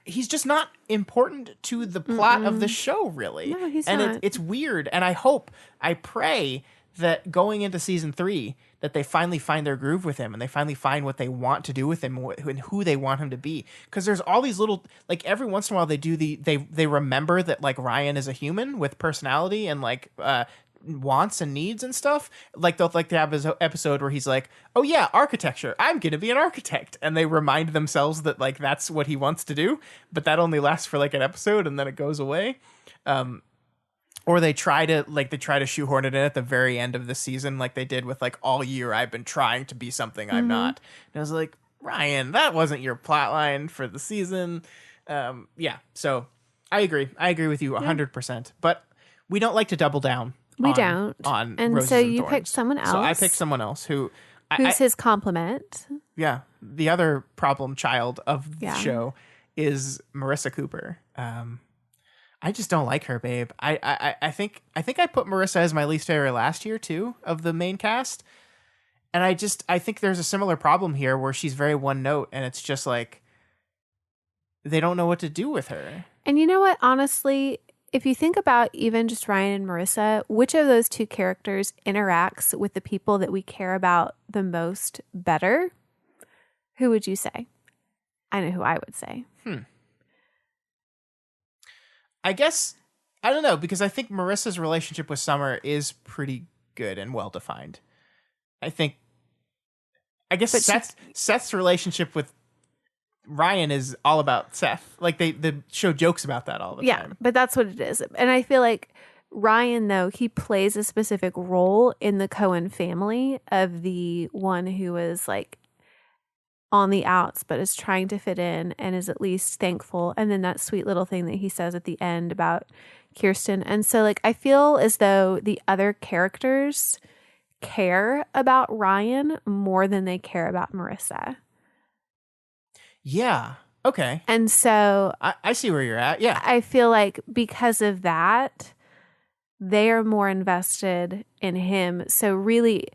He's just not important to the plot of the show, really. No, he's not. And it's weird. And I pray that going into season 3, that they finally find their groove with him and they finally find what they want to do with him and who they want him to be. Because there's all these little, like, every once in a while they remember that, like, Ryan is a human with personality and, like, wants and needs and stuff. Like, they'll like to have his episode where he's like, oh yeah, architecture, I'm gonna be an architect, and they remind themselves that, like, that's what he wants to do, but that only lasts for like an episode and then it goes away. Or they try to shoehorn it in at the very end of the season, like they did with, like, all year I've been trying to be something I'm not. And I was like, Ryan, that wasn't your plot line for the season. Yeah, so I agree with you 100%. But we don't like to double down. We don't. And Roses so you picked someone else. So I picked someone else who's his complement. Yeah, the other problem child of the show is Marissa Cooper. I just don't like her, babe. I think I put Marissa as my least favorite last year too of the main cast, and I think there's a similar problem here where she's very one note, and it's just like they don't know what to do with her. And you know what? Honestly, if you think about even just Ryan and Marissa, which of those 2 characters interacts with the people that we care about the most better? Who would you say? I know who I would say. I guess, I don't know, because I think Marissa's relationship with Summer is pretty good and well-defined. I guess Seth's relationship with Ryan is all about Seth. Like, the show jokes about that all the time. Yeah, but that's what it is. And I feel like Ryan, though, he plays a specific role in the Cohen family of the one who is, like, on the outs, but is trying to fit in and is at least thankful. And then that sweet little thing that he says at the end about Kirsten. And so, like, I feel as though the other characters care about Ryan more than they care about Marissa. Yeah. Okay. And so I see where you're at. Yeah. I feel like because of that, they are more invested in him. So really,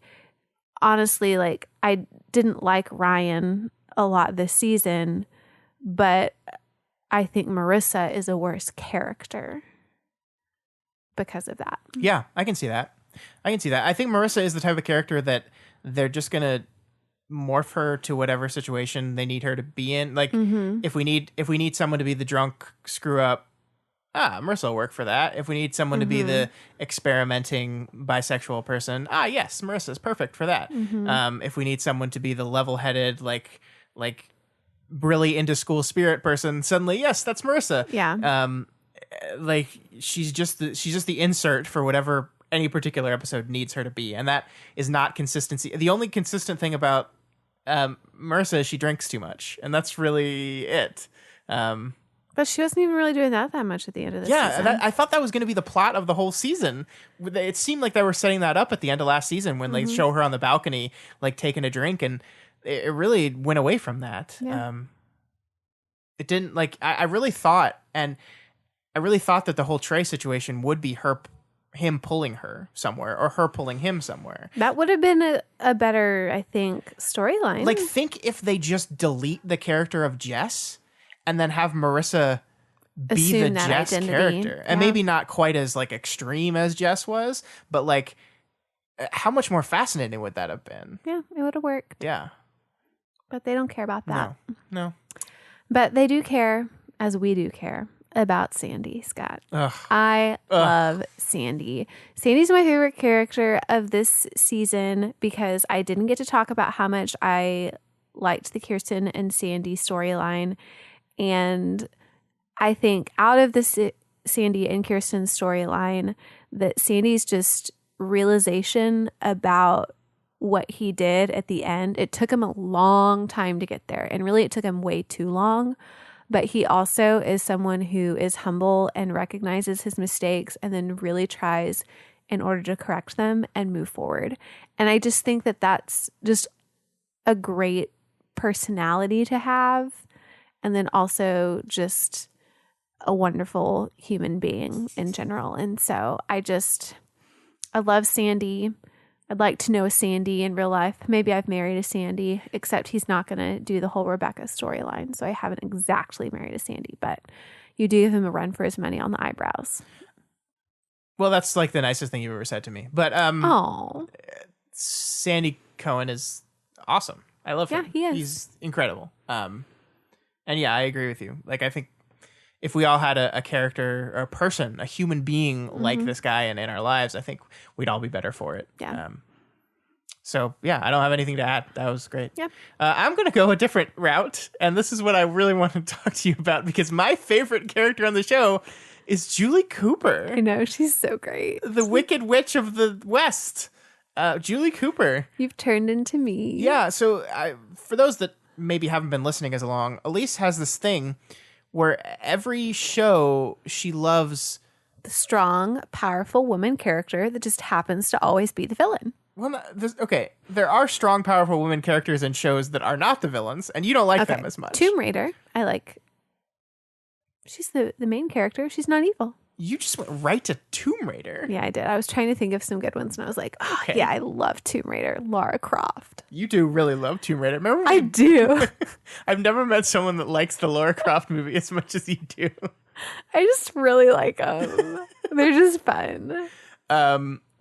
honestly, like I didn't like Ryan a lot this season, but I think Marissa is a worse character because of that. Yeah, I can see that. I think Marissa is the type of character that they're just going to morph her to whatever situation they need her to be in. Like if we need someone to be the drunk screw up, Marissa will work for that. If we need someone to be the experimenting bisexual person, yes, Marissa's perfect for that. If we need someone to be the level-headed, like really into school spirit person, suddenly, yes, that's Marissa. Yeah. Like she's just the insert for whatever any particular episode needs her to be, and that is not consistency. The only consistent thing about Marissa is she drinks too much, and that's really it. But she wasn't even really doing that much at the end of the season. I thought that was going to be the plot of the whole season. It seemed like they were setting that up at the end of last season when they show her on the balcony, like taking a drink, and it really went away from that. Yeah. It didn't like. I really thought that the whole Trey situation would be him pulling her somewhere or her pulling him somewhere. That would have been a better, I think, storyline. Like, think if they just delete the character of Jess and then have Marissa be Assume the that Jess identity. character. And Yeah. maybe not quite as like extreme as Jess was, but like how much more fascinating would that have been? Yeah, it would have worked. Yeah. But they don't care about that. No. But they do care, as we do care, about Sandy, Scott. Ugh. I love Sandy. Sandy's my favorite character of this season because I didn't get to talk about how much I liked the Kirsten and Sandy storyline. And I think out of the Sandy and Kirsten storyline, that Sandy's just realization about what he did at the end, it took him a long time to get there. And really, it took him way too long. But he also is someone who is humble and recognizes his mistakes and then really tries in order to correct them and move forward. And I just think that that's just a great personality to have. And then also just a wonderful human being in general. And so I love Sandy. I'd like to know a Sandy in real life. Maybe I've married a Sandy, except he's not going to do the whole Rebecca storyline. So I haven't exactly married a Sandy, but you do give him a run for his money on the eyebrows. Well, that's like the nicest thing you've ever said to me. But Sandy Cohen is awesome. I love him. Yeah, he is. He's incredible. And yeah, I agree with you. Like, I think if we all had a character or a person, a human being like this guy in our lives, I think we'd all be better for it. Yeah. So, yeah, I don't have anything to add. That was great. Yeah. I'm going to go a different route. And this is what I really want to talk to you about because my favorite character on the show is Julie Cooper. I know. She's so great. The Wicked Witch of the West. Julie Cooper. You've turned into me. Yeah. So for those that maybe haven't been listening as long, Elise has this thing where every show she loves The strong, powerful woman character that just happens to always be the villain. Well, okay. There are strong, powerful women characters in shows that are not the villains, and you don't like them as much. Tomb Raider, I like. She's the main character. She's not evil. You just went right to Tomb Raider. Yeah, I did. I was trying to think of some good ones, and I was like, oh, Okay. yeah, I love Tomb Raider. Lara Croft. You do really love Tomb Raider. Remember? I do. I've never met someone that likes the Lara Croft movie as much as you do. I just really like them. They're just fun.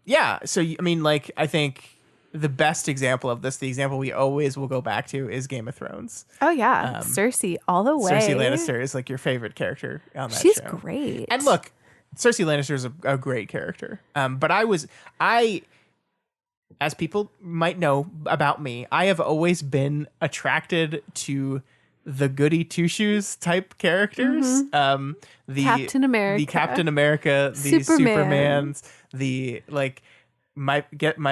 Yeah. So, I mean, like, I think the best example of this, the example we always will go back to, is Game of Thrones. Oh, yeah. Cersei all the way. Cersei Lannister is like your favorite character on that She's show. great. And look, Cersei Lannister is a great character. But I, as people might know about me, I have always been attracted to the goody two shoes type characters. The Captain America. The Superman. Supermans, the like. My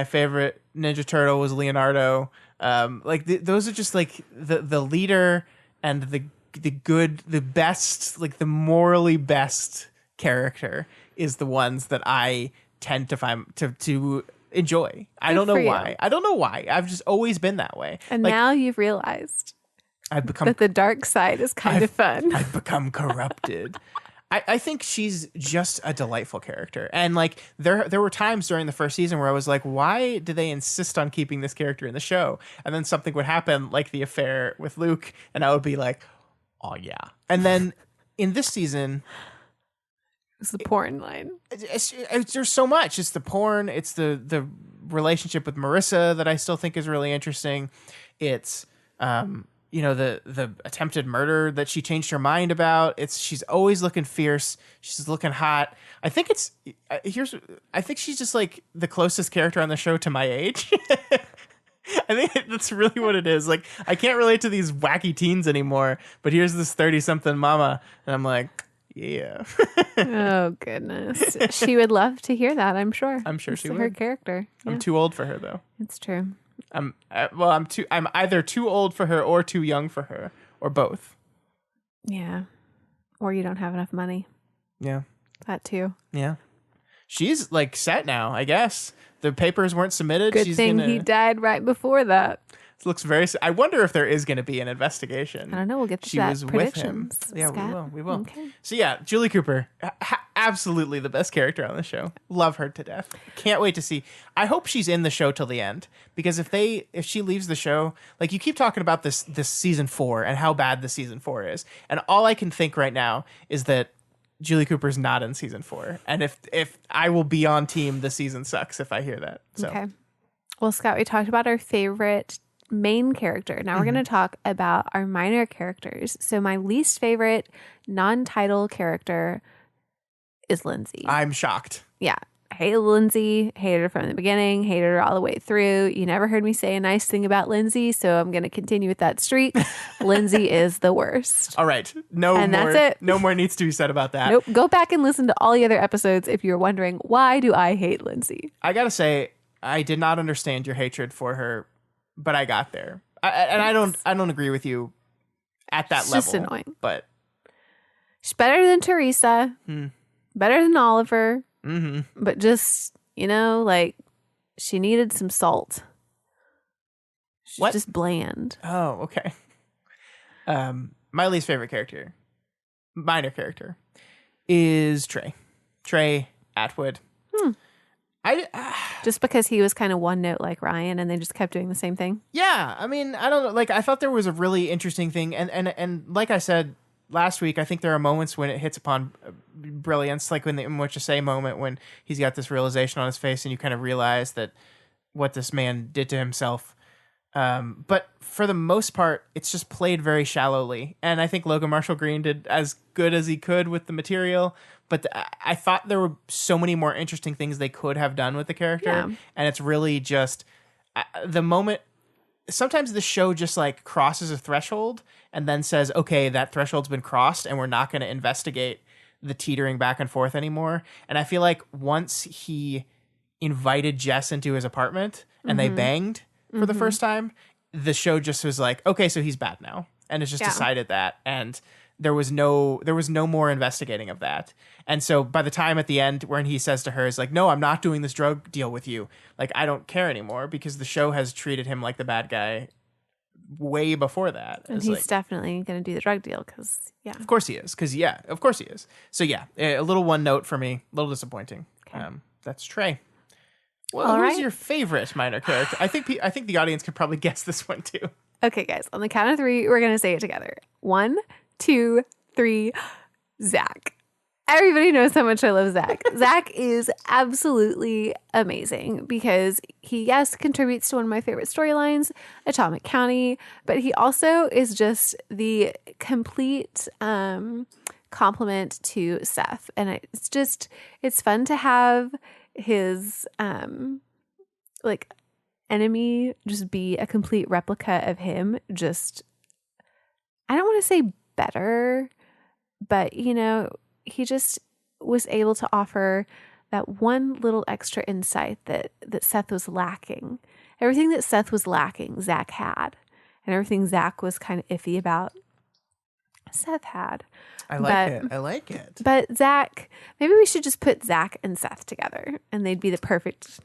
favorite Ninja Turtle was Leonardo. Those are just like the leader and the good, the best, like the morally best character is the ones that I tend to find to enjoy. I don't know why. I don't know why. I've just always been that way. And now you've realized I've become that the dark side is kind of fun. I've become corrupted. I think she's just a delightful character. And like there were times during the first season where I was like, why do they insist on keeping this character in the show? And then something would happen, like the affair with Luke, and I would be like, oh yeah. And then in this season, it's the porn line. There's so much. It's the porn. It's the relationship with Marissa that I still think is really interesting. It's the attempted murder that she changed her mind about. She's always looking fierce. She's looking hot. I think she's just like the closest character on the show to my age. I think that's really what it is. Like, I can't relate to these wacky teens anymore, but here's this 30-something mama, and I'm like, yeah. Oh goodness, she would love to hear that. I'm sure. She would. Her character. Yeah. I'm too old for her, though. It's true. I'm either too old for her or too young for her, or both. Yeah. Or you don't have enough money. Yeah. That too. Yeah. She's like set now, I guess. The papers weren't submitted. Good thing he died right before that. It looks very. I wonder if there is going to be an investigation. I don't know. We'll get to that. She was with him. Yeah, Scott. we will. Okay. So yeah, Julie Cooper, absolutely the best character on the show. Love her to death. Can't wait to see. I hope she's in the show till the end, because if she leaves the show, like, you keep talking about this season 4 and how bad the season 4 is, and all I can think right now is that Julie Cooper's not in season 4, and if I will be on team, the season sucks if I hear that. So. Okay. Well, Scott, we talked about our favorite main character. Now we're going to talk about our minor characters. So my least favorite non-title character is Lindsay. I'm shocked. Yeah. I hate Lindsay. Hated her from the beginning. Hated her all the way through. You never heard me say a nice thing about Lindsay, so I'm going to continue with that streak. Lindsay is the worst. All right. That's it. No more needs to be said about that. Nope. Go back and listen to all the other episodes if you're wondering, why do I hate Lindsay? I got to say, I did not understand your hatred for her, but I got there. I don't agree with you at that level. It's just annoying. But she's better than Teresa. Better than Oliver. But just, like, she needed some salt. She's just bland. Oh, okay. My least favorite minor character, is Trey. Trey Atwood. Just because he was kind of one note like Ryan, and they just kept doing the same thing. Yeah, I mean, I don't know. Like, I thought there was a really interesting thing, and like I said last week, I think there are moments when it hits upon brilliance, like in the Whatcha say moment when he's got this realization on his face, and you kind of realize that what this man did to himself. But for the most part, it's just played very shallowly, and I think Logan Marshall Green did as good as he could with the material. But I thought there were so many more interesting things they could have done with the character, and it's really just the moment. Sometimes the show just like crosses a threshold and then says, okay, that threshold's been crossed and we're not going to investigate the teetering back and forth anymore. And I feel like once he invited Jess into his apartment and they banged for the first time, the show just was like, okay, so he's bad now. And it's just decided that. And there was no more investigating of that. And so by the time at the end when he says to her, is like, no, I'm not doing this drug deal with you. Like, I don't care anymore, because the show has treated him like the bad guy way before that. And he's definitely going to do the drug deal because, Of course he is. Of course he is. So a little one note for me, a little disappointing. Okay. That's Trey. Well, who's your favorite minor character? I think the audience could probably guess this one too. Okay, guys, on the count of 3, we're going to say it together. 1, 2, 3, Zach. Everybody knows how much I love Zach. Zach is absolutely amazing because he, contributes to one of my favorite storylines, Atomic County, but he also is just the complete complement to Seth. And it's fun to have his enemy just be a complete replica of him. Just, I don't want to say better, but he just was able to offer that one little extra insight that Seth was lacking. Everything that Seth was lacking, Zach had. And everything Zach was kind of iffy about, Seth had. I like it. But Zach, maybe we should just put Zach and Seth together, and they'd be the perfect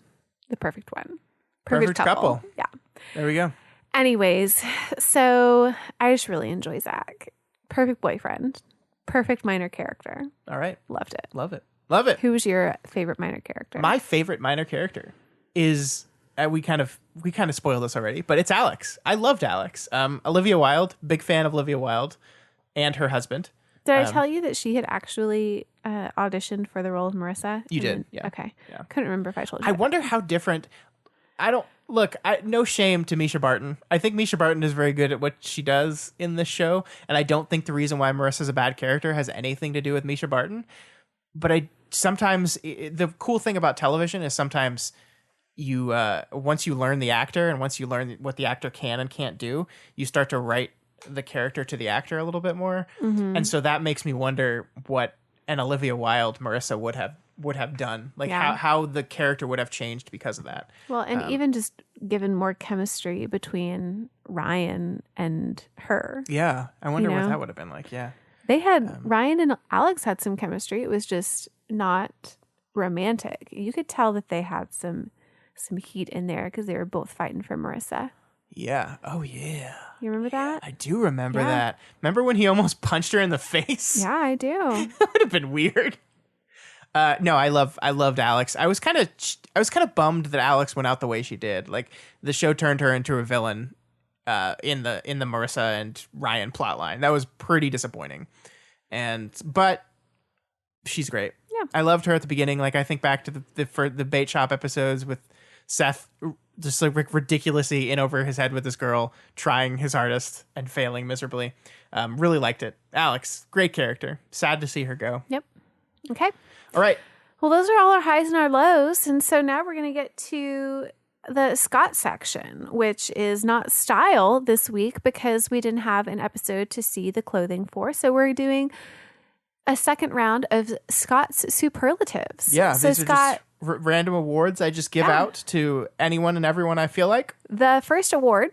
The perfect one. Perfect couple. Yeah. There we go. Anyways, so I just really enjoy Zach. Perfect boyfriend. Perfect minor character. All right. Loved it. Love it. Love it. Who was your favorite minor character? My favorite minor character is we kind of spoiled this already, but it's Alex. I loved Alex. Olivia Wilde, big fan of Olivia Wilde and her husband. Did I tell you that she had actually auditioned for the role of Marissa? You did, yeah. Okay. Yeah. Couldn't remember if I told you. I wonder how different. No shame to Misha Barton. I think Misha Barton is very good at what she does in this show, and I don't think the reason why Marissa's a bad character has anything to do with Misha Barton. But the cool thing about television is sometimes you once you learn the actor and once you learn what the actor can and can't do, you start to write the character to the actor a little bit more. Mm-hmm. And so that makes me wonder what an Olivia Wilde Marissa would have done, like how the character would have changed because of that. Well, and even just given more chemistry between Ryan and her. Yeah, I wonder what that would have been like. Yeah, they had Ryan and Alex had some chemistry. It was just not romantic. You could tell that they had some heat in there because they were both fighting for Marissa. Yeah. Oh, yeah. You remember that? I do remember that. Remember when he almost punched her in the face? Yeah, I do. That would have been weird. No, I loved Alex. I was kind of bummed that Alex went out the way she did. Like the show turned her into a villain in the Marissa and Ryan plotline. That was pretty disappointing. But she's great. Yeah. I loved her at the beginning. Like I think back to the bait shop episodes with Seth just like ridiculously in over his head with this girl, trying his hardest and failing miserably. Really liked it. Alex, great character. Sad to see her go. Yep. Okay. All right. Well, those are all our highs and our lows. And so now we're going to get to the Scott section, which is not style this week because we didn't have an episode to see the clothing for. So we're doing a second round of Scott's superlatives. Yeah. So these Scott, are just random awards I just give out to anyone and everyone I feel like. The first award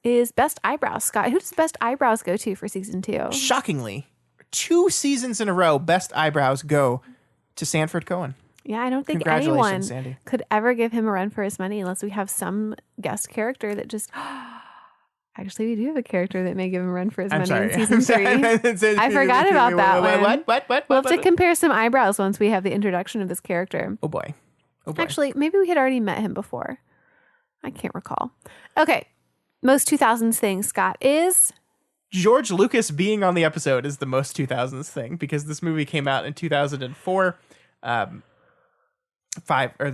is Best Eyebrows. Scott, who does Best Eyebrows go to for season 2? Shockingly, 2 seasons in a row, Best Eyebrows go to Sanford Cohen. Yeah, I don't think anyone could ever give him a run for his money unless we have some guest character that just... Actually, we do have a character that may give him a run for his money in season 3. I forgot about that one. What? We'll have to compare some eyebrows once we have the introduction of this character. Oh boy. Actually, maybe we had already met him before. I can't recall. Okay. Most 2000s thing, Scott, is... George Lucas being on the episode is the most 2000s thing because this movie came out in 2004. The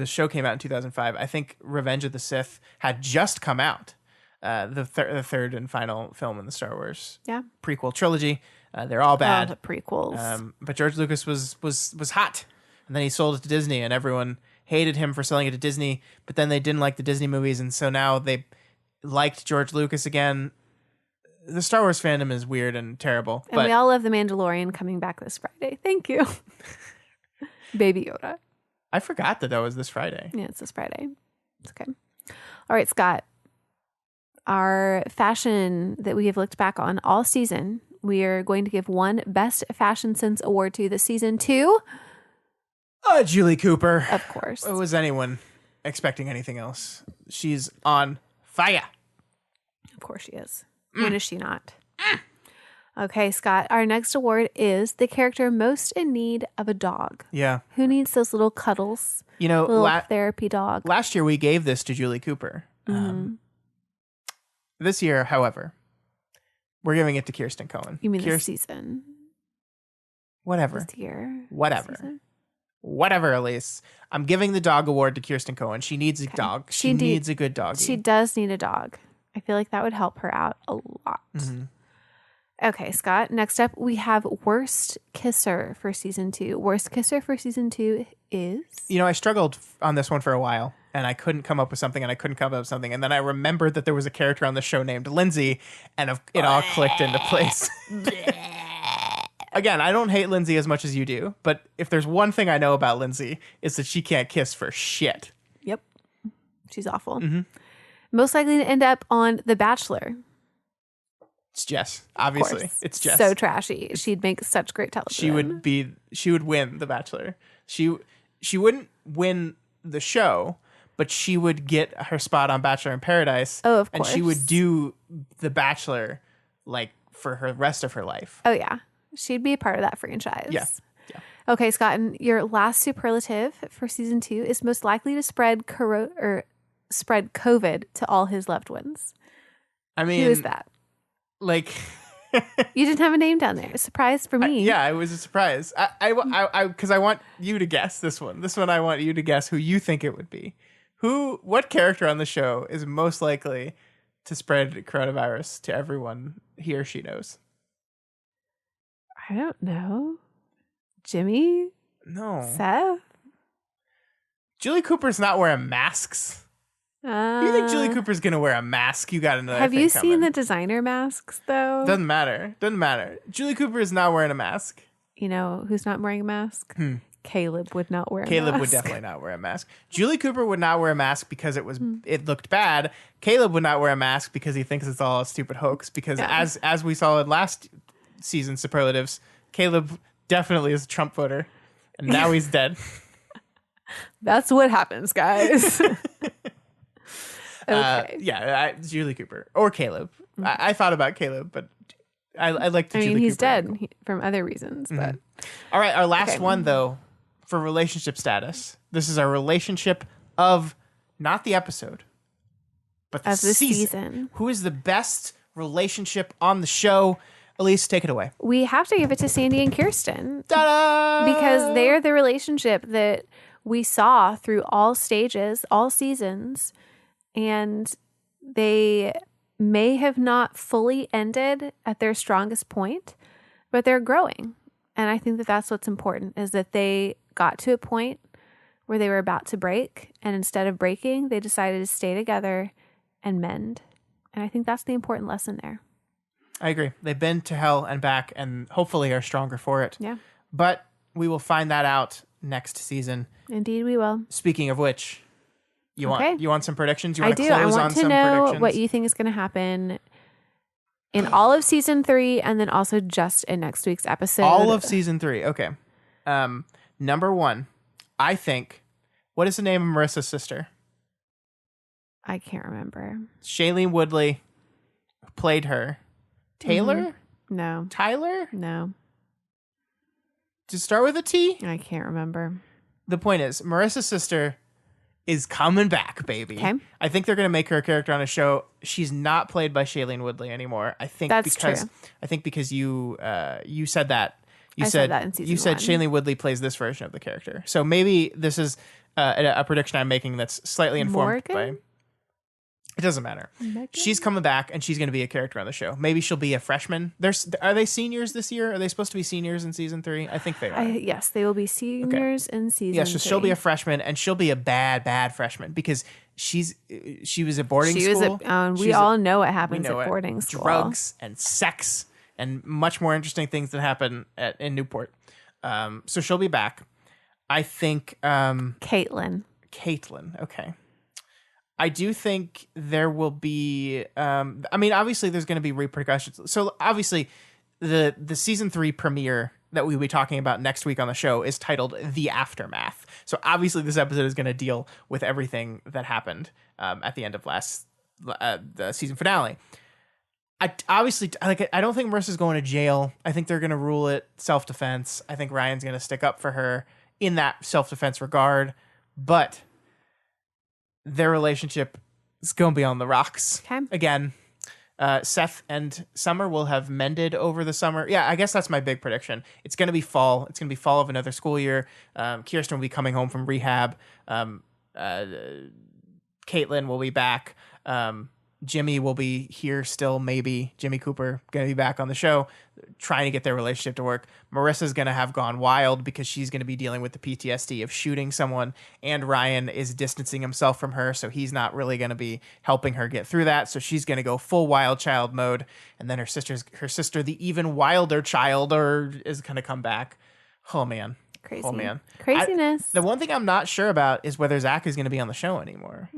show came out in 2005. I think Revenge of the Sith had just come out. The third and final film in the Star Wars prequel trilogy. They're all bad. Oh, the prequels. But George Lucas was hot. And then he sold it to Disney, and everyone hated him for selling it to Disney. But then they didn't like the Disney movies, and so now they liked George Lucas again. The Star Wars fandom is weird and terrible. And we all love The Mandalorian coming back this Friday. Thank you. Baby Yoda. I forgot that was this Friday. Yeah, it's this Friday. It's okay. All right, Scott. Our fashion that we have looked back on all season, we are going to give one Best Fashion Sense award to the season 2. Julie Cooper. Of course. Was anyone expecting anything else? She's on fire. Of course she is. When is she not? Okay, Scott. Our next award is the character most in need of a dog. Yeah. Who needs those little cuddles? Little therapy dog. Last year we gave this to Julie Cooper. Mm-hmm. This year, however, we're giving it to Kirsten Cohen. You mean this season? Whatever. This year? Whatever. Season? Whatever, Elise. I'm giving the dog award to Kirsten Cohen. She needs a dog. She needs a good dog. She does need a dog. I feel like that would help her out a lot. Mm-hmm. Okay, Scott. Next up, we have Worst Kisser for season 2. Worst Kisser for season 2 is... I struggled on this one for a while, and I couldn't come up with something, and then I remembered that there was a character on the show named Lindsay, and it all clicked into place. Again, I don't hate Lindsay as much as you do, but if there's one thing I know about Lindsay, it's that she can't kiss for shit. Yep. She's awful. Mm-hmm. Most likely to end up on The Bachelor. It's Jess. Obviously. It's Jess. So trashy. She'd make such great television. She would win The Bachelor. She wouldn't win the show, but she would get her spot on Bachelor in Paradise. Oh, of And course. she would do The Bachelor like for her rest of her life. Oh, yeah. She'd be a part of that franchise. Yeah. Yeah. Okay, Scott, and your last superlative for season 2 is most likely to spread COVID to all his loved ones. I mean, Who is that? Like, You didn't have a name down there. A surprise for me. yeah, it was a surprise. Because I want you to guess this one. This one, I want you to guess who you think it would be. What character on the show is most likely to spread coronavirus to everyone he or she knows? I don't know. Jimmy? No. Seth? Julie Cooper's not wearing masks. You think Julie Cooper's gonna wear a mask? You got another. Have you thing seen coming. the designer masks, though? Doesn't matter. Doesn't matter. Julie Cooper is not wearing a mask. You know who's not wearing a mask? Caleb would not wear a mask. Caleb would definitely not wear a mask. Julie Cooper would not wear a mask because it looked bad. Caleb would not wear a mask because he thinks it's all a stupid hoax. Because as we saw in last season's superlatives, Caleb definitely is a Trump voter, and now he's dead. That's what happens, guys. Okay. Julie Cooper or Caleb. I thought about Caleb, but I like to. I mean, Julie he's Cooper dead from other reasons, but All right, our last one though for relationship status. This is our relationship of not the episode, but the season. Who is the best relationship on the show? Elise, take it away. we have to give it to Sandy and Kirsten Ta-da! because they're the relationship that we saw through all stages, all seasons, and they may have not fully ended at their strongest point, but they're growing. And I think that that's what's important, is that they got to a point where they were about to break, and instead of breaking, they decided to stay together and mend. And I think that's the important lesson there. I agree. They've been to hell and back and hopefully are stronger for it. Yeah. But we will find that out next season. Indeed, we will. Speaking of which, you want some predictions? You I want to do. close I on want to some know predictions? what you think is going to happen in all of season 3 and then also just in next week's episode. All of season 3. Okay. Number 1, I think, what is the name of Marissa's sister? I can't remember. Shailene Woodley played her. Taylor? No. Tyler? No. To start with a T? I can't remember. The point is, Marissa's sister is coming back, baby. Okay. I think they're going to make her a character on a show. She's not played by Shailene Woodley anymore. I think That's because true. I think because you said that. I said that in season you said 1. Shailene Woodley plays this version of the character. So maybe this is a prediction I'm making that's slightly informed by. Morgan? It doesn't matter. Megan? She's coming back, and she's going to be a character on the show. Maybe she'll be a freshman. Are they seniors this year? Are they supposed to be seniors in season 3? I think they are. Yes, they will be seniors in season Yeah, so 3. she'll be a freshman, and she'll be a bad freshman because she was at boarding school. We all know what happens at it. boarding school. Drugs and sex and much more interesting things that happen in Newport. So she'll be back. I think Caitlin. Okay. I do think there will be. Obviously, there's going to be repercussions. So obviously, the season 3 premiere that we'll be talking about next week on the show is titled "The Aftermath." So obviously, this episode is going to deal with everything that happened at the end of the season finale. I don't think Marissa's going to jail. I think they're going to rule it self-defense. I think Ryan's going to stick up for her in that self-defense regard, but their relationship is going to be on the rocks. Okay. Again, Seth and Summer will have mended over the summer. Yeah, I guess that's my big prediction. It's going to be fall. It's going to be fall of another school year. Kirsten will be coming home from rehab. Caitlin will be back. Jimmy will be here still, maybe. Jimmy Cooper going to be back on the show, trying to get their relationship to work. Marissa's going to have gone wild because she's going to be dealing with the PTSD of shooting someone, and Ryan is distancing himself from her, so he's not really going to be helping her get through that. So she's going to go full wild child mode, and then her sister, the even wilder child, is going to come back. Oh man. Crazy. Oh man. Craziness. The one thing I'm not sure about is whether Zach is going to be on the show anymore.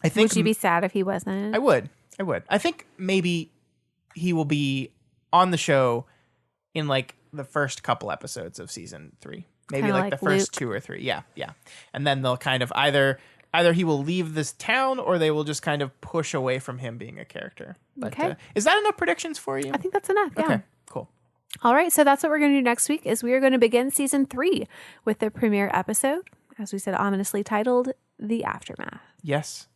I think. Would you be sad if he wasn't? I would. I think maybe he will be on the show in like the first couple episodes of season 3. Maybe Kinda like the like first Luke. 2 or 3. Yeah. And then they'll kind of either either he will leave this town or they will just kind of push away from him being a character. But, Okay. Is that enough predictions for you? I think that's enough. Yeah. Okay, cool. All right. So that's what we're going to do next week is we are going to begin season 3 with the premiere episode, as we said, ominously titled The Aftermath. Yes.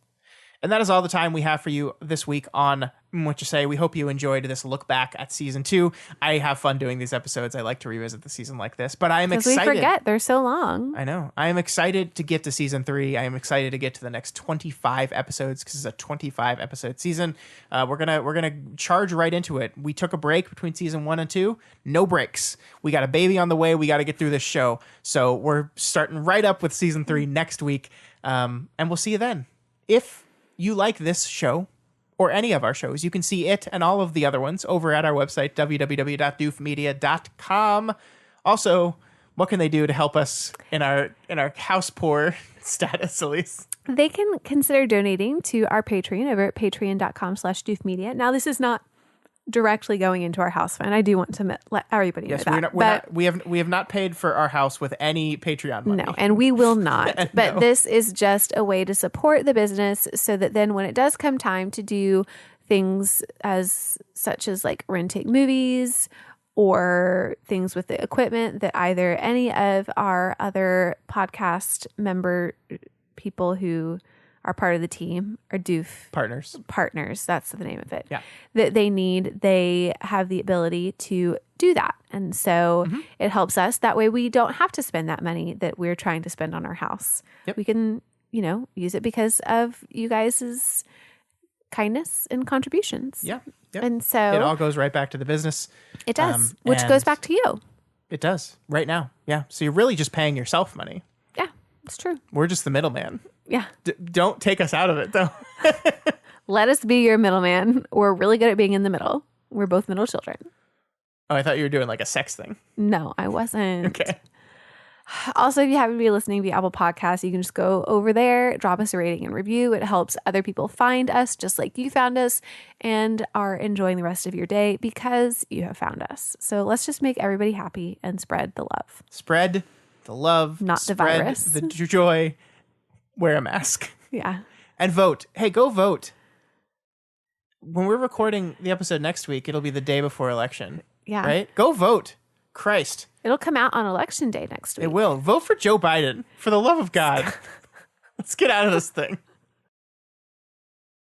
And that is all the time we have for you this week on Whatcha. We hope you enjoyed this look back at season 2. I have fun doing these episodes. I like to revisit the season like this, but I am Because excited. we forget they're so long. I know. I am excited to get to season 3. I am excited to get to the next 25 episodes because it's a 25 episode season. We're gonna charge right into it. We took a break between season 1 and 2. No breaks. We got a baby on the way. We got to get through this show. So we're starting right up with season 3 next week, and we'll see you then. If you like this show or any of our shows, you can see it and all of the other ones over at our website, www.doofmedia.com. Also, what can they do to help us in our house poor status, Elise? They can consider donating to our Patreon over at patreon.com/doofmedia. Now, this is not directly going into our house fund. I do want to let everybody know that. We have not paid for our house with any Patreon money. No, and we will not. No. But this is just a way to support the business so that then when it does come time to do things such as like renting movies or things with the equipment that either any of our other podcast member people who are part of the team or doof Partners. That's the name of it. Yeah. That they need, they have the ability to do that. And so it helps us. That way we don't have to spend that money that we're trying to spend on our house. Yep. We can, use it because of you guys' kindness and contributions. Yeah. Yep. And so it all goes right back to the business. it does, which goes back to you. It does right now. Yeah. So you're really just paying yourself money. Yeah, it's true. We're just the middleman. Yeah. Don't take us out of it, though. Let us be your middleman. We're really good at being in the middle. We're both middle children. Oh, I thought you were doing like a sex thing. No, I wasn't. Okay. Also, if you happen to be listening via Apple Podcasts, you can just go over there, drop us a rating and review. It helps other people find us just like you found us and are enjoying the rest of your day because you have found us. So let's just make everybody happy and spread the love. Spread the love. Not the virus. The joy. Wear a mask. Yeah. And vote. Hey, go vote. When we're recording the episode next week, it'll be the day before election. Yeah. Right? Go vote. Christ. It'll come out on election day next week. It will. Vote for Joe Biden. For the love of God. Let's get out of this thing.